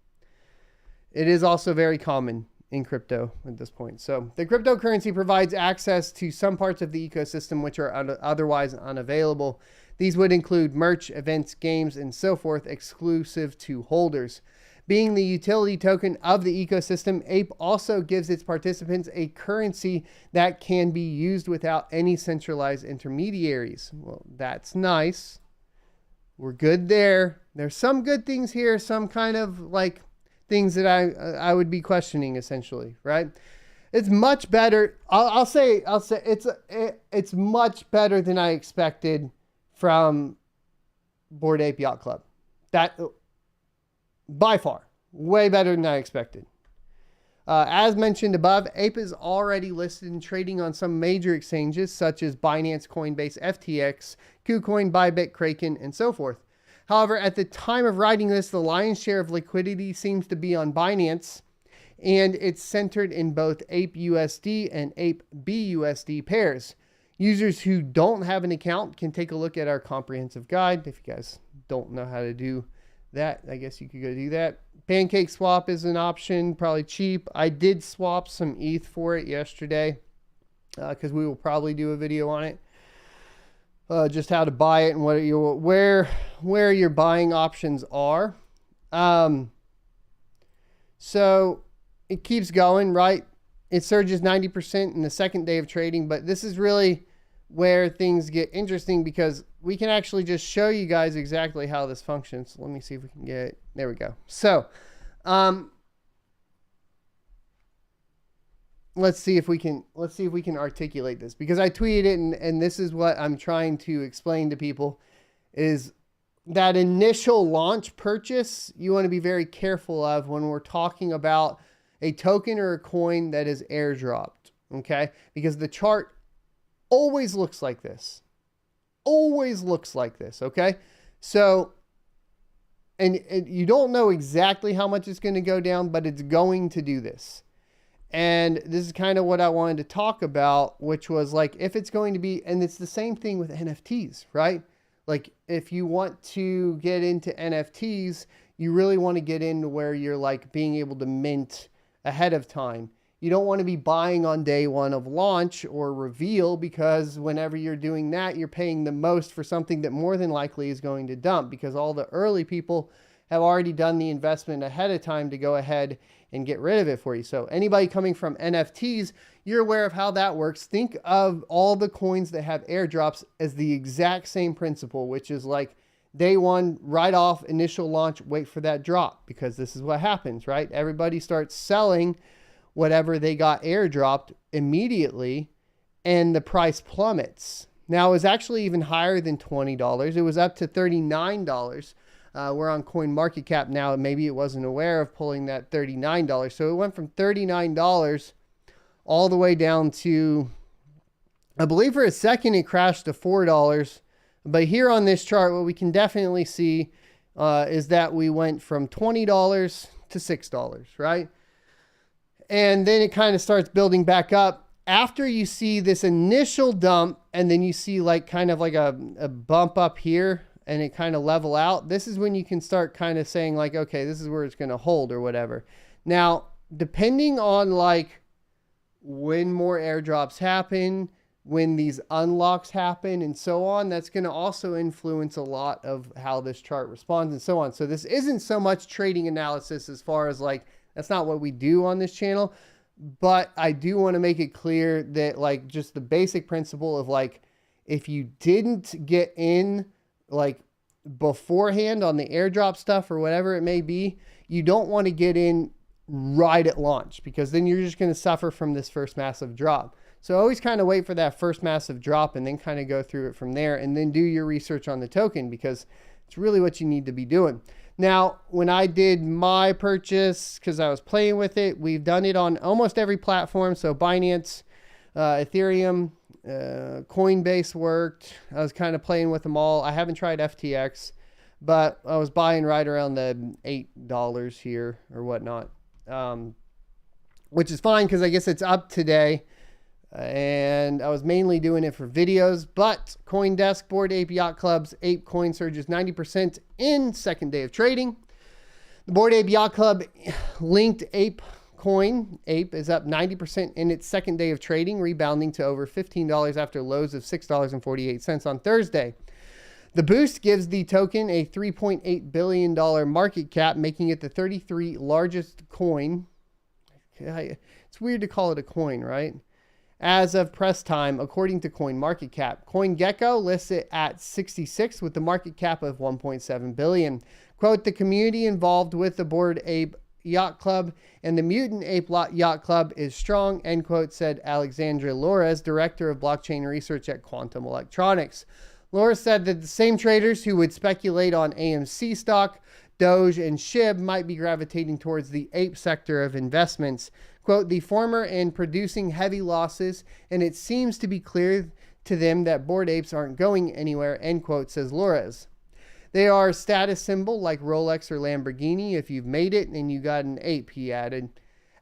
it is also very common in crypto at this point. So the cryptocurrency provides access to some parts of the ecosystem which are otherwise unavailable. These would include merch, events, games, and so forth, exclusive to holders. Being the utility token of the ecosystem, APE also gives its participants a currency that can be used without any centralized intermediaries. Well, that's nice. We're good there. There's some good things here, some kind of like things that I would be questioning essentially, right? It's much better. I'll say it's much better than I expected from Bored Ape Yacht Club. That by far way better than I expected. As mentioned above, APE is already listed and trading on some major exchanges such as Binance, Coinbase, FTX, KuCoin, Bybit, Kraken, and so forth. However, at the time of writing this, the lion's share of liquidity seems to be on Binance, and it's centered in both APE USD and APE BUSD pairs. Users who don't have an account can take a look at our comprehensive guide. If you guys don't know how to do that, I guess you could go do that. Pancake swap is an option, probably cheap. I did swap some ETH for it yesterday. because we will probably do a video on it. Just how to buy it and what where your buying options are. So it keeps going, right? It surges 90% in the second day of trading, but this is really where things get interesting because we can actually just show you guys exactly how this functions. So let me see if we can get it. There we go. So let's see if we can articulate this, because I tweeted it, and this is what I'm trying to explain to people is that initial launch purchase you want to be very careful of when we're talking about a token or a coin that is airdropped, okay? Because the chart always looks like this. Always looks like this, okay? So, and you don't know exactly how much it's going to go down, but it's going to do this. And this is kind of what I wanted to talk about, which was like, if it's going to be, and it's the same thing with NFTs, right? Like if you want to get into NFTs, you really want to get into where you're like being able to mint ahead of time. You don't want to be buying on day one of launch or reveal, because whenever you're doing that, you're paying the most for something that more than likely is going to dump, because all the early people have already done the investment ahead of time to go ahead and get rid of it for you. So anybody coming from NFTs, you're aware of how that works. Think of all the coins that have airdrops as the exact same principle, which is like day one, right off, initial launch, wait for that drop, because this is what happens, right? Everybody starts selling whatever they got airdropped immediately, and the price plummets. Now, it was actually even higher than $20. It was up to $39. We're on CoinMarketCap now. Maybe it wasn't aware of pulling that $39. So it went from $39 all the way down to, I believe for a second it crashed to $4. But here on this chart, what we can definitely see is that we went from $20 to $6, right? And then it kind of starts building back up after you see this initial dump, and then you see like kind of like a bump up here, and it kind of level out. This is when you can start kind of saying like, okay, this is where it's going to hold or whatever. Now, depending on like when more airdrops happen, when these unlocks happen and so on, that's going to also influence a lot of how this chart responds and so on. So this isn't so much trading analysis as far as like, that's not what we do on this channel, but I do want to make it clear that like just the basic principle of like, if you didn't get in like beforehand on the airdrop stuff or whatever it may be, you don't want to get in right at launch, because then you're just going to suffer from this first massive drop. So always kind of wait for that first massive drop and then kind of go through it from there, and then do your research on the token, because it's really what you need to be doing. Now, when I did my purchase, because I was playing with it, we've done it on almost every platform. So Binance, Ethereum, Coinbase worked. I was kind of playing with them all. I haven't tried FTX, but I was buying right around the $8 here or whatnot, which is fine because I guess it's up today. And I was mainly doing it for videos, but CoinDesk, Bored Ape Yacht Club's Ape Coin surges 90% in second day of trading. The Bored Ape Yacht Club linked Ape Coin, Ape, is up 90% in its second day of trading, rebounding to over $15 after lows of $6.48 on Thursday. The boost gives the token a $3.8 billion market cap, making it the 33rd largest coin. It's weird to call it a coin, right? As of press time, according to CoinMarketCap. CoinGecko lists it at 66 with the market cap of $1.7 billion. Quote, the community involved with the Bored Ape Yacht Club and the Mutant Ape Yacht Club is strong, end quote, said Alexandra Lores, director of blockchain research at Quantum Electronics. Lores said that the same traders who would speculate on AMC stock, Doge, and SHIB might be gravitating towards the ape sector of investments. Quote, the former and producing heavy losses, and it seems to be clear to them that Bored Apes aren't going anywhere, end quote, says Lores. They are a status symbol like Rolex or Lamborghini if you've made it and you got an ape, he added.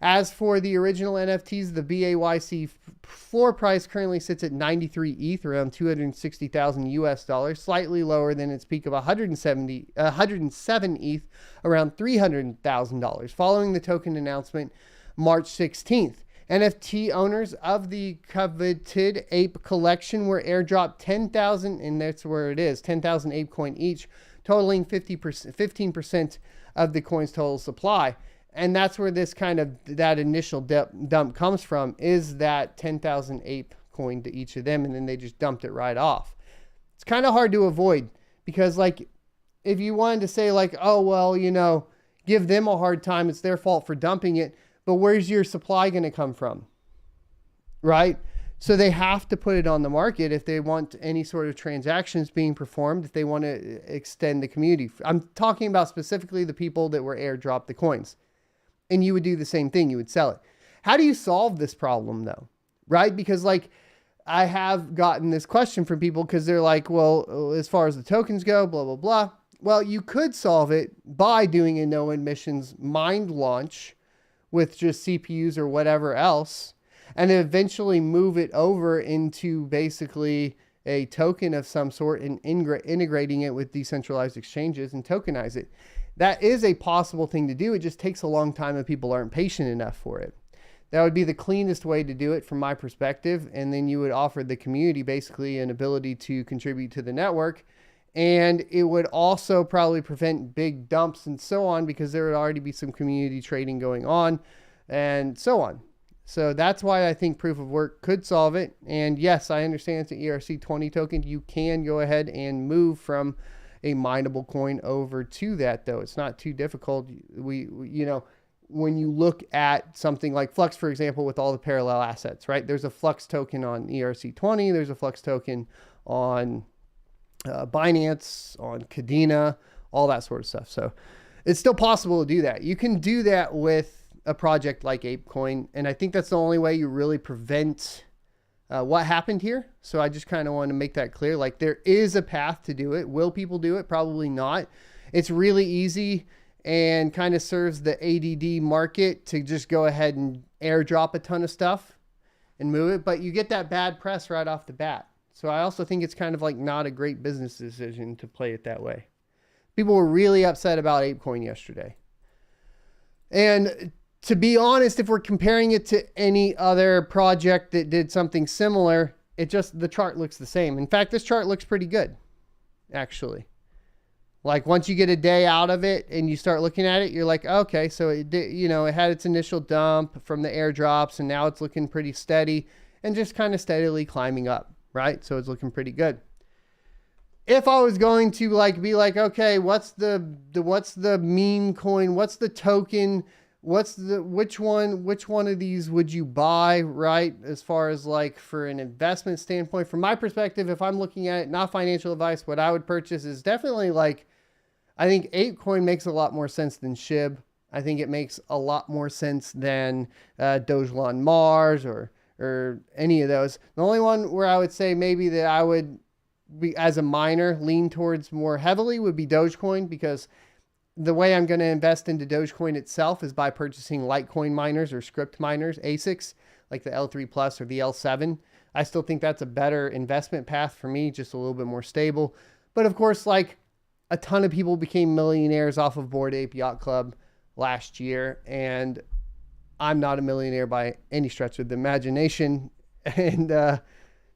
As for the original NFTs, the BAYC floor price currently sits at 93 ETH, around 260,000 US dollars, slightly lower than its peak of 107 ETH, around $300,000, following the token announcement March 16th. NFT owners of the coveted APE collection were airdropped 10,000, and that's where it is, 10,000 APE coin each, totaling 15% of the coin's total supply. And that's where this kind of, that initial dump comes from, is that 10,000 APE coin to each of them, and then they just dumped it right off. It's kind of hard to avoid, because like, if you wanted to say like, oh, well, you know, give them a hard time, it's their fault for dumping it, but where's your supply going to come from, right? So they have to put it on the market if they want any sort of transactions being performed, if they want to extend the community. I'm talking about specifically the people that were airdropped the coins. And you would do the same thing, you would sell it. How do you solve this problem though, right? Because like, I have gotten this question from people because they're like, well, as far as the tokens go, blah, blah, blah. Well, you could solve it by doing a no admissions mined launch with just CPUs or whatever else, and then eventually move it over into basically a token of some sort and integrating it with decentralized exchanges and tokenize it. That is a possible thing to do. It just takes a long time and people aren't patient enough for it. That would be the cleanest way to do it from my perspective. And then you would offer the community basically an ability to contribute to the network. And it would also probably prevent big dumps and so on, because there would already be some community trading going on and so on. So that's why I think proof of work could solve it. And yes, I understand it's an ERC20 token. You can go ahead and move from a mineable coin over to that, though. It's not too difficult. You know, when you look at something like Flux, for example, with all the parallel assets, right? There's a Flux token on ERC20. There's a Flux token on Binance, on Kadena, all that sort of stuff. So it's still possible to do that. You can do that with a project like ApeCoin. And I think that's the only way you really prevent what happened here. So I just kind of want to make that clear. Like, there is a path to do it. Will people do it? Probably not. It's really easy and kind of serves the ADD market to just go ahead and airdrop a ton of stuff and move it. But you get that bad press right off the bat. So I also think it's kind of like not a great business decision to play it that way. People were really upset about ApeCoin yesterday. And to be honest, if we're comparing it to any other project that did something similar, the chart looks the same. In fact, this chart looks pretty good, actually. Like, once you get a day out of it and you start looking at it, you're like, okay, so it did, you know, it had its initial dump from the airdrops, and now it's looking pretty steady and just kind of steadily climbing up, right? So it's looking pretty good. If I was going to like be like, okay, what's the meme coin? What's the token? Which one of these would you buy, right? As far as like for an investment standpoint, from my perspective, if I'm looking at it, not financial advice, what I would purchase is definitely like, I think ApeCoin makes a lot more sense than SHIB. I think it makes a lot more sense than Dogelon Mars or any of those. The only one where I would say maybe that I would be, as a miner, lean towards more heavily would be Dogecoin, because the way I'm going to invest into Dogecoin itself is by purchasing Litecoin miners or script miners, ASICs, like the L3 Plus or the L7. I still think that's a better investment path for me, just a little bit more stable. But of course, like, a ton of people became millionaires off of Bored Ape Yacht Club last year, and I'm not a millionaire by any stretch of the imagination. And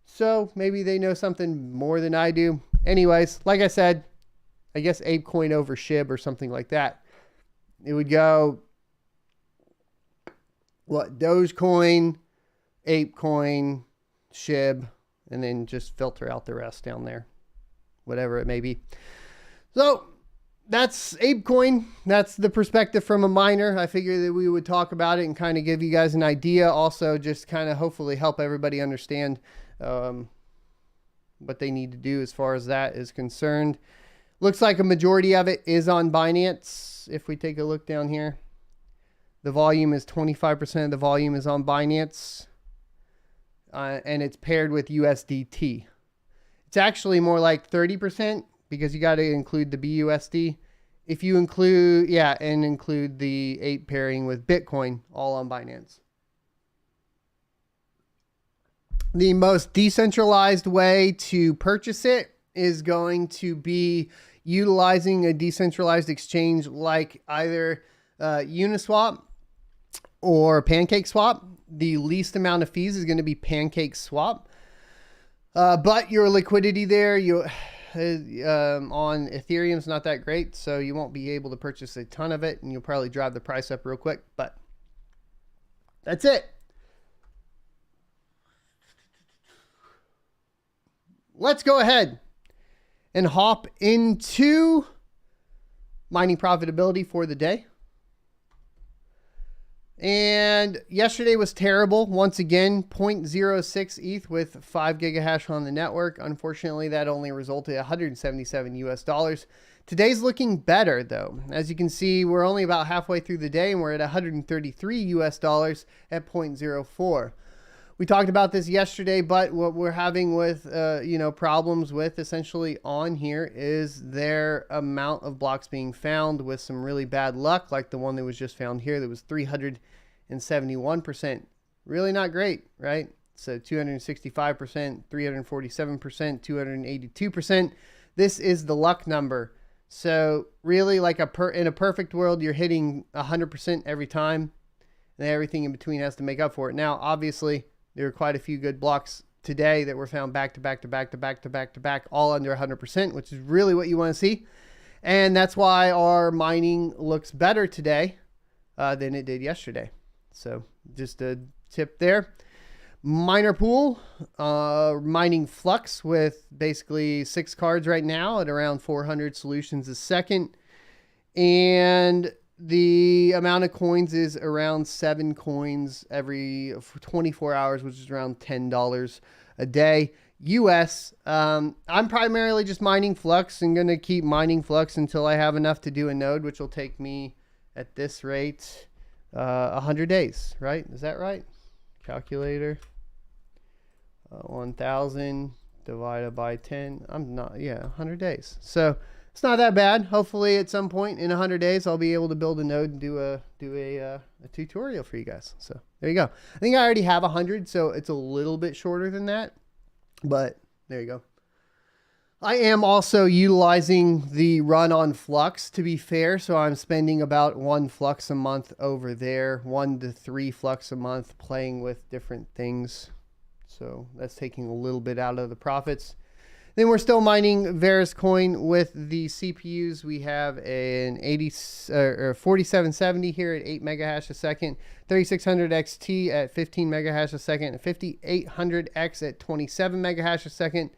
so maybe they know something more than I do. Anyways, like I said, I guess ApeCoin over SHIB or something like that. It would go, what, Dogecoin, ApeCoin, SHIB, and then just filter out the rest down there, whatever it may be. So that's ApeCoin. That's the perspective from a miner. I figured that we would talk about it and kind of give you guys an idea. Also, just kind of hopefully help everybody understand what they need to do as far as that is concerned. Looks like a majority of it is on Binance. If we take a look down here, the volume is 25% of the volume is on Binance, and it's paired with USDT. It's actually more like 30% because you got to include the BUSD. If you include, and include the Ape pairing with Bitcoin, all on Binance. The most decentralized way to purchase it is going to be utilizing a decentralized exchange like either Uniswap or Pancake Swap. The least amount of fees is going to be Pancake Swap. But your liquidity there, on Ethereum is not that great, so you won't be able to purchase a ton of it, and you'll probably drive the price up real quick, but that's it. Let's go ahead and hop into mining profitability for the day. And yesterday was terrible. Once again, 0.06 ETH with 5 gigahash on the network. Unfortunately, that only resulted in 177 US dollars. Today's looking better though. As you can see, we're only about halfway through the day and we're at 133 US dollars at 0.04. We talked about this yesterday, but what we're having with, problems with essentially on here is their amount of blocks being found with some really bad luck, like the one that was just found here that was 371%. Really not great, right? So 265%, 347%, 282%. This is the luck number. So really, like in a perfect world, you're hitting 100% every time, and everything in between has to make up for it. Now, obviously, there are quite a few good blocks today that were found back to back, all under 100%, which is really what you want to see. And that's why our mining looks better today than it did yesterday. So just a tip there. Miner pool, mining Flux with basically 6 cards right now at around 400 solutions a second. And the amount of coins is around 7 coins every 24 hours, which is around $10 a day. US, I'm primarily just mining Flux and going to keep mining Flux until I have enough to do a node, which will take me at this rate 100 days, right? Is that right? Calculator. 1,000 divided by 10. 100 days. So it's not that bad. Hopefully at some point in 100 days, I'll be able to build a node and do a tutorial for you guys. So there you go. I think I already have 100, so it's a little bit shorter than that, but there you go. I am also utilizing the run on Flux, to be fair. So I'm spending about 1 Flux a month over there, 1 to 3 Flux a month playing with different things. So that's taking a little bit out of the profits. Then we're still mining Varus coin with the CPUs. We have an 4770 here at 8 megahash a second, 3600 XT at 15 megahash a second, 5800X at 27 megahash a second,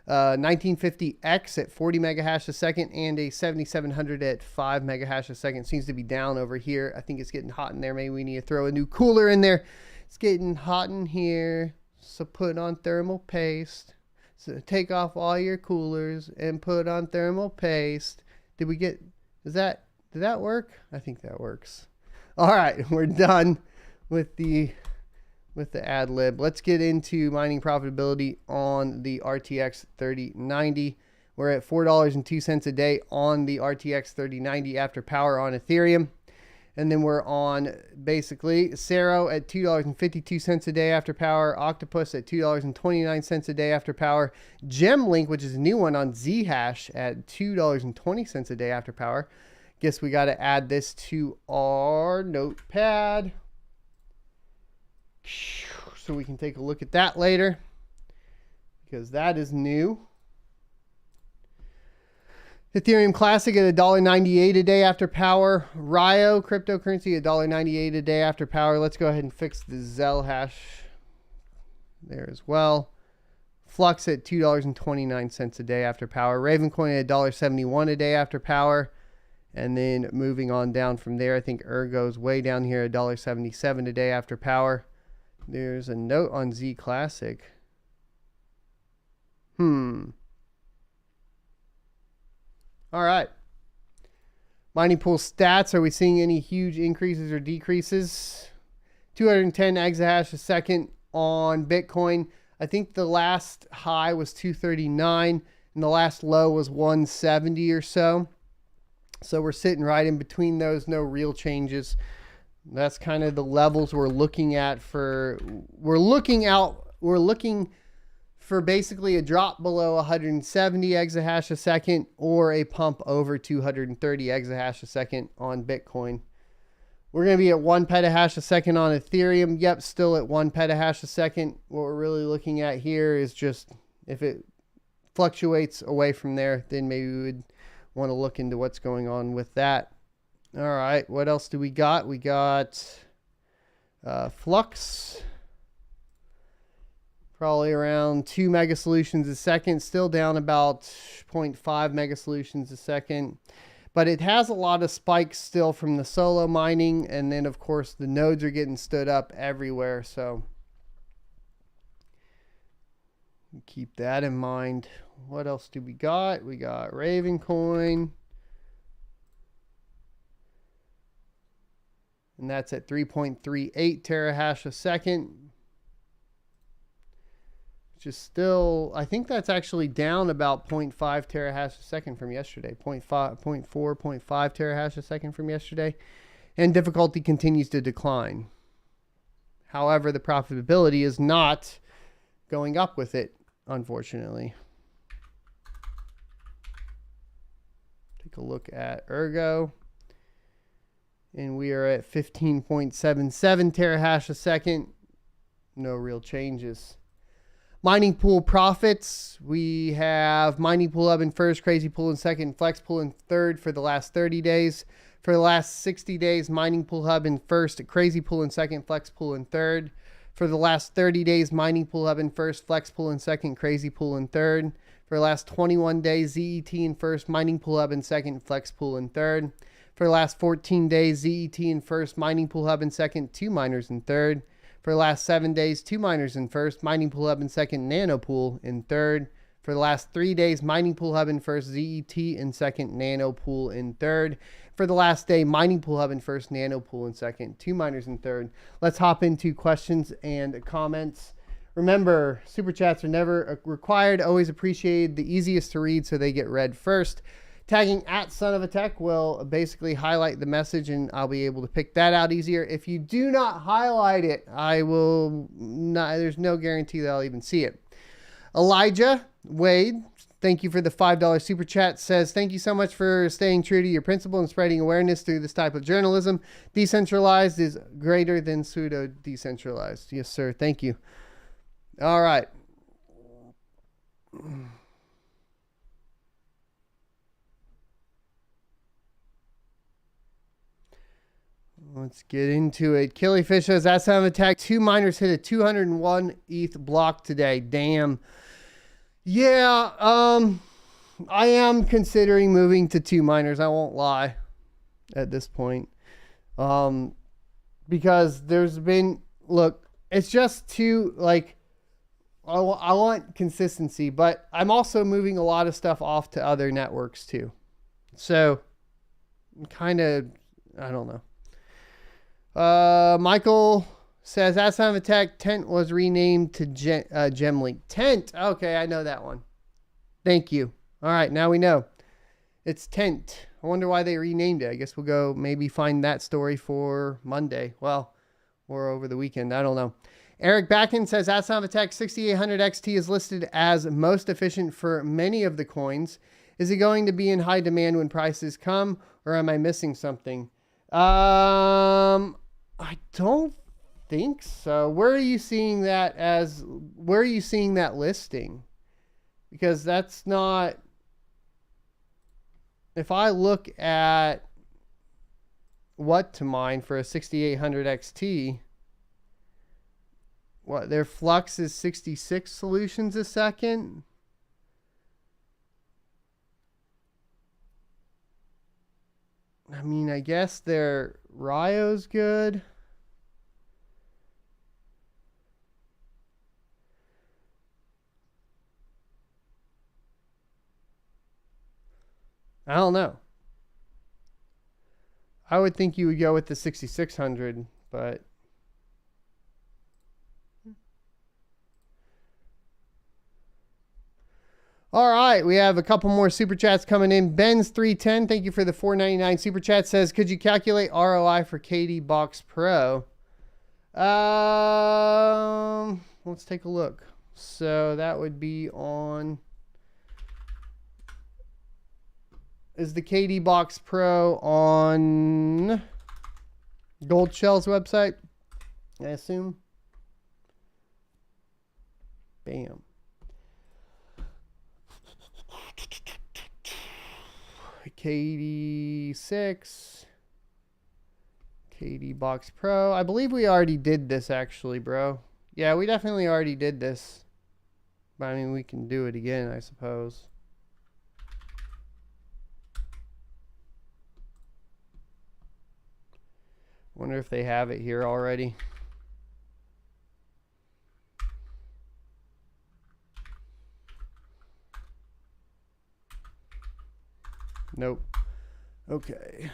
1950X at 40 megahash a second, and a 7700 at 5 megahash a second. Seems to be down over here. I think it's getting hot in there. Maybe we need to throw a new cooler in there. It's getting hot in here. So put on thermal paste. So take off all your coolers and put on thermal paste. Did that work? I think that works. All right, we're done with the ad lib. Let's get into mining profitability on the RTX 3090. We're at $4.02 a day on the RTX 3090 after power on Ethereum. And then we're on basically Cero at $2.52 a day after power, Octopus at $2.29 a day after power, Gemlink, which is a new one on Zhash at $2.20 a day after power. Guess we got to add this to our notepad so we can take a look at that later, because that is new. Ethereum Classic at $1.98 a day after power. Rio cryptocurrency at $1.98 a day after power. Let's go ahead and fix the Zell hash there as well. Flux at $2.29 a day after power. Ravencoin at $1.71 a day after power. And then moving on down from there, I think Ergo's way down here at $1.77 a day after power. There's a note on Z Classic. All right. Mining pool stats. Are we seeing any huge increases or decreases? 210 exahash a second on Bitcoin. I think the last high was 239 and the last low was 170 or so. So we're sitting right in between those. No real changes. That's kind of the levels we're looking at for. We're looking for basically a drop below 170 exahash a second or a pump over 230 exahash a second on Bitcoin. We're going to be at 1 petahash a second on Ethereum. Yep, still at 1 petahash a second. What we're really looking at here is just if it fluctuates away from there, then maybe we would want to look into what's going on with that. All right, what else do we got? We got Flux. Probably around 2 mega solutions a second, still down about 0.5 mega solutions a second. But it has a lot of spikes still from the solo mining. And then, of course, the nodes are getting stood up everywhere. So keep that in mind. What else do we got? We got Ravencoin. And that's at 3.38 terahash a second. Which is still, I think that's actually down about 0.5 terahash a second from yesterday. 0.4, 0.5 terahash a second from yesterday. And difficulty continues to decline. However, the profitability is not going up with it, unfortunately. Take a look at Ergo. And we are at 15.77 terahash a second. No real changes. Mining pool profits. We have mining pool hub in first, crazy pool in second, flex pool in third for the last 30 days. For the last 60 days, mining pool hub in first, crazy pool in second, flex pool in third. For the last 30 days, mining pool hub in first, flex pool in second, crazy pool in third. For the last 21 days, ZET in first, mining pool hub in second, flex pool in third. For the last 14 days, ZET in first, mining pool hub in second, 2 miners in third. For the last 7 days, 2 miners in first, mining pool hub in second, nano pool in third. For the last 3 days, mining pool hub in first, ZET in second, nano pool in third. For the last day, mining pool hub in first, nano pool in second, 2 miners in third. Let's hop into questions and comments. Remember, super chats are never required, always appreciated, the easiest to read so they get read first. Tagging at Son of a Tech will basically highlight the message and I'll be able to pick that out easier. If you do not highlight it, I will not, there's no guarantee that I'll even see it. Elijah Wade, thank you for the $5 super chat, says, thank you so much for staying true to your principle and spreading awareness through this type of journalism. Decentralized is greater than pseudo decentralized. Yes, sir. Thank you. All right. Let's get into it. Killyfish says, that sound attack. 2 miners hit a 201 ETH block today. Damn. Yeah, I am considering moving to 2 miners. I won't lie at this point. Because there's been, look, it's just too, like, I want consistency, but I'm also moving a lot of stuff off to other networks too. So, kind of, I don't know. Michael says, at Sound of Attack, Tent was renamed to Gemlink. Tent. Okay, I know that one. Thank you. All right, now we know. It's Tent. I wonder why they renamed it. I guess we'll go maybe find that story for Monday. Well, or over the weekend. I don't know. Eric Backen says, at Sound of Attack, 6800 XT is listed as most efficient for many of the coins. Is it going to be in high demand when prices come, or am I missing something? I don't think so. Where are you seeing that where are you seeing that listing? Because that's not, if I look at what to mine for a 6800 XT, what, their flux is 66 solutions a second. I mean, I guess their Rio's good. I don't know. I would think you would go with the 6600, but all right, we have a couple more super chats coming in. Ben's 310, thank you for the $4.99 super chat, says, could you calculate ROI for KD Box Pro? Let's take a look. So that would be on, is the KD Box Pro on Gold Shell's website, I assume. Bam. KD6. KD Box Pro. I believe we already did this actually, bro. Yeah, we definitely already did this. But I mean, we can do it again, I suppose. Wonder if they have it here already. Nope. Okay.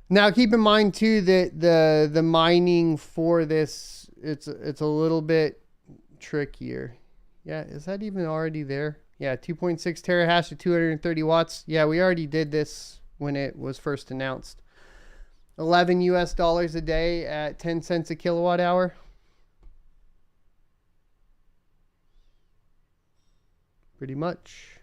Now keep in mind too that the mining for this, it's a little bit trickier. Yeah, is that even already there? Yeah, 2.6 terahash at 230 watts. Yeah, we already did this when it was first announced. $11 US a day at 10 cents a kilowatt hour. Pretty much.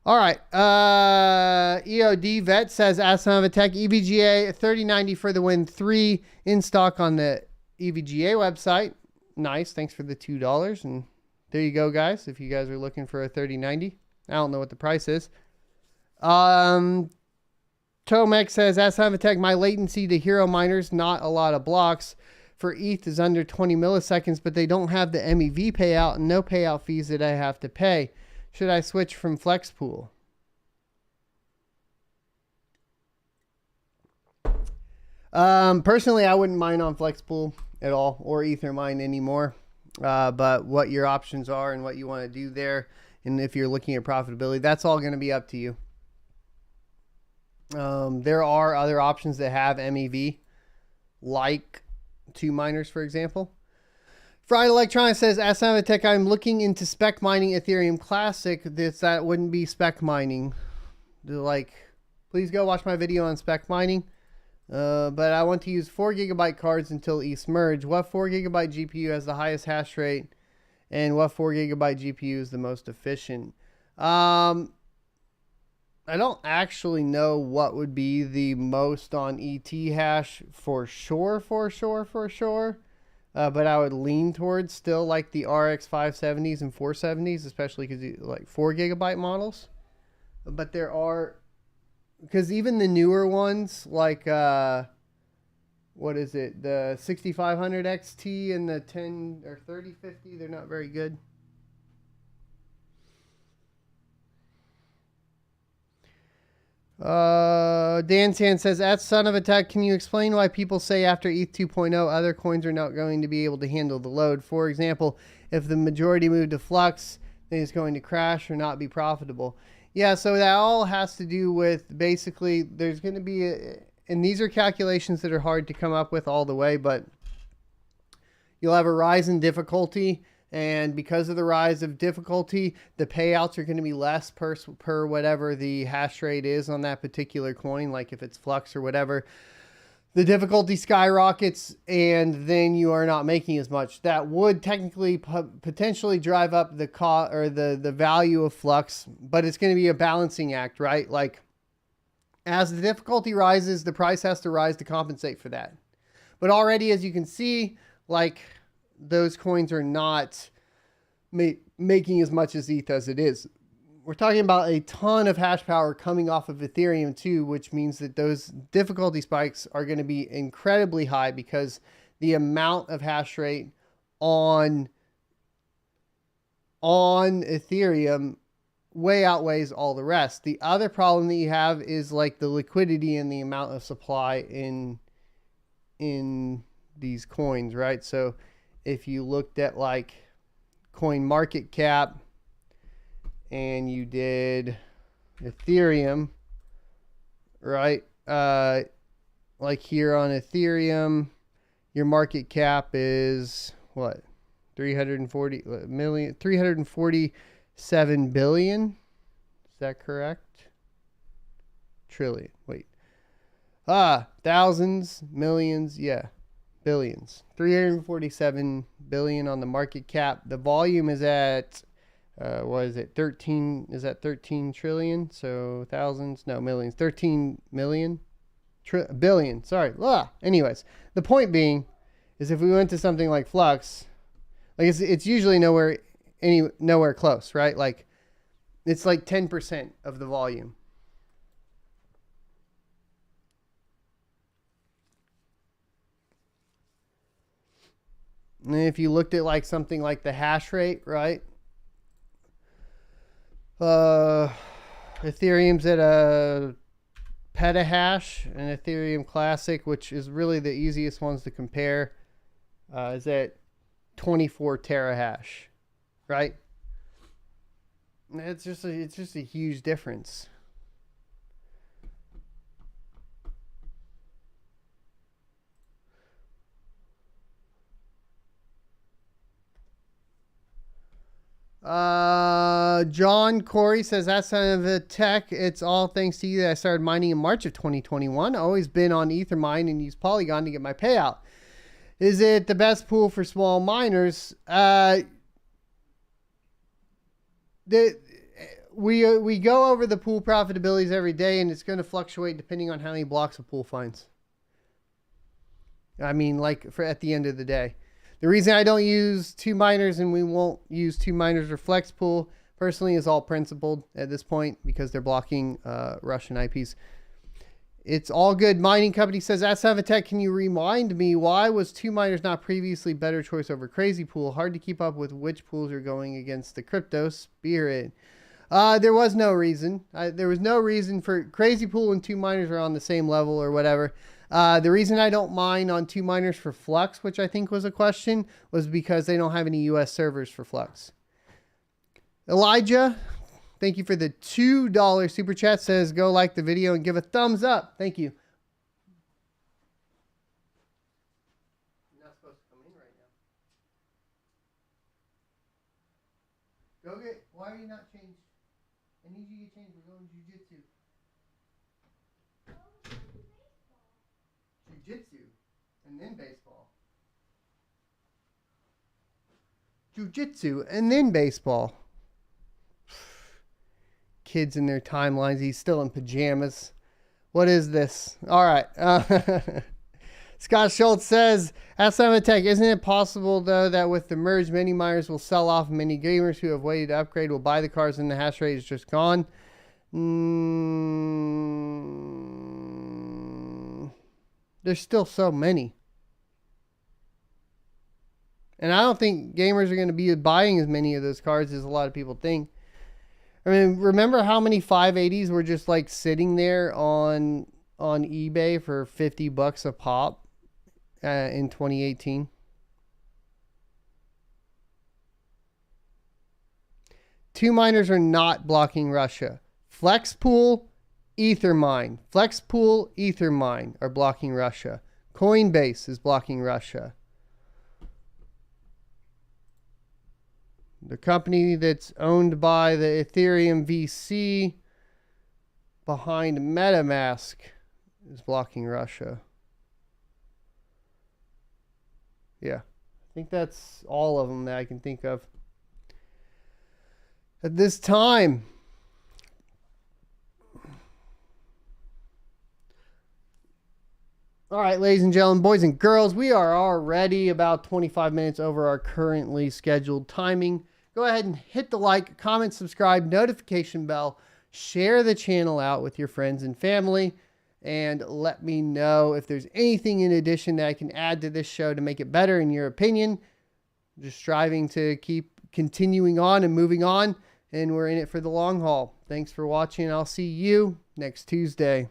All right. EOD Vet says, Ask Son of a Tech, EVGA 3090 for the win 3 in stock on the EVGA website. Nice. Thanks for the $2. And there you go, guys. If you guys are looking for a 3090, I don't know what the price is. Tomex says, Ask Son of a Tech, my latency to hero miners, not a lot of blocks. For ETH is under 20 milliseconds, but they don't have the MEV payout and no payout fees that I have to pay. Should I switch from FlexPool? Personally, I wouldn't mine on FlexPool at all or Ethermine anymore. But what your options are and what you want to do there, and if you're looking at profitability, that's all going to be up to you. There are other options that have MEV, like 2 miners, for example. Fried Electronics says, Ask Son of a Tech, I'm looking into spec mining Ethereum Classic. That wouldn't be spec mining. Like, please go watch my video on spec mining. But I want to use 4 gigabyte cards until ETH merge. What 4 gigabyte GPU has the highest hash rate? And what 4 gigabyte GPU is the most efficient? I don't actually know what would be the most on ET hash for sure. But I would lean towards still like the RX 570s and 470s, especially because you like 4 gigabyte models. But there are, because even the newer ones like what is it, the 6500 XT and the 10 or 3050, they're not very good. Dan San says, at Son of a Tech, can you explain why people say after ETH 2.0 other coins are not going to be able to handle the load? For example, if the majority move to Flux, then it's going to crash or not be profitable. Yeah, so that all has to do with basically there's going to be, and these are calculations that are hard to come up with all the way, but you'll have a rise in difficulty. And because of the rise of difficulty, the payouts are going to be less per whatever the hash rate is on that particular coin. Like if it's Flux or whatever, the difficulty skyrockets and then you are not making as much. That would technically potentially drive up the cost or the value of Flux, but it's going to be a balancing act, right? Like as the difficulty rises, the price has to rise to compensate for that. But already, as you can see, like those coins are not making as much as ETH as it is. We're talking about a ton of hash power coming off of Ethereum too, which means that those difficulty spikes are going to be incredibly high because the amount of hash rate on Ethereum way outweighs all the rest. The other problem that you have is like the liquidity and the amount of supply in these coins, right? So if you looked at like coin market cap and you did Ethereum, right? Like here on Ethereum, your market cap is what? 347 billion. Is that correct? Trillion. Wait. Thousands, millions, yeah, billions. 347 billion on the market cap. The volume is at, what is it, 13, is that 13 trillion? So thousands, no, millions, 13 million, billion, sorry. Anyways, the point being is if we went to something like Flux, like it's usually nowhere close, right? Like it's like 10% of the volume. And if you looked at like something like the hash rate, right? Ethereum's at a petahash, and Ethereum Classic, which is really the easiest ones to compare, is at 24 terahash, right? It's just a huge difference. John Corey says, that's kind of a tech. It's all thanks to you that I started mining in March of 2021. Always been on Ethermine and use Polygon to get my payout. Is it the best pool for small miners? We go over the pool profitabilities every day, and it's going to fluctuate depending on how many blocks a pool finds. I mean, like at the end of the day. The reason I don't use 2 miners and we won't use 2 miners or flex pool personally is all principled at this point because they're blocking Russian IPs. It's all good. Mining company says, Asavatech, can you remind me why was 2 miners not previously better choice over Crazy Pool? Hard to keep up with which pools are going against the crypto spirit. There was no reason. There was no reason for Crazy Pool and 2 miners are on the same level or whatever. The reason I don't mine on 2 miners for Flux, which I think was a question, was because they don't have any US servers for Flux. Elijah, thank you for the $2 super chat. Says, go like the video and give a thumbs up. Thank you. You're not supposed to come in right now. Go get, why are you not changed? I need you to get changed. We're going jiu-jitsu. Jiu-jitsu and then baseball. Jiu-jitsu and then baseball. Kids in their timelines. He's still in pajamas. What is this? All right. Scott Schultz says, ask Samatech, isn't it possible, though, that with the merge, many miners will sell off, many gamers who have waited to upgrade will buy the cars and the hash rate is just gone? There's still so many. And I don't think gamers are going to be buying as many of those cards as a lot of people think. I mean, remember how many 580s were just like sitting there on eBay for $50 a pop in 2018? Two miners are not blocking Russia. Flexpool, Ethermine. Flexpool, Ethermine are blocking Russia. Coinbase is blocking Russia. The company that's owned by the Ethereum VC behind MetaMask is blocking Russia. Yeah, I think that's all of them that I can think of at this time. All right, ladies and gentlemen, boys and girls, we are already about 25 minutes over our currently scheduled timing. Go ahead and hit the like, comment, subscribe, notification bell, share the channel out with your friends and family, and let me know if there's anything in addition that I can add to this show to make it better in your opinion. Just striving to keep continuing on and moving on, and we're in it for the long haul. Thanks for watching. I'll see you next Tuesday.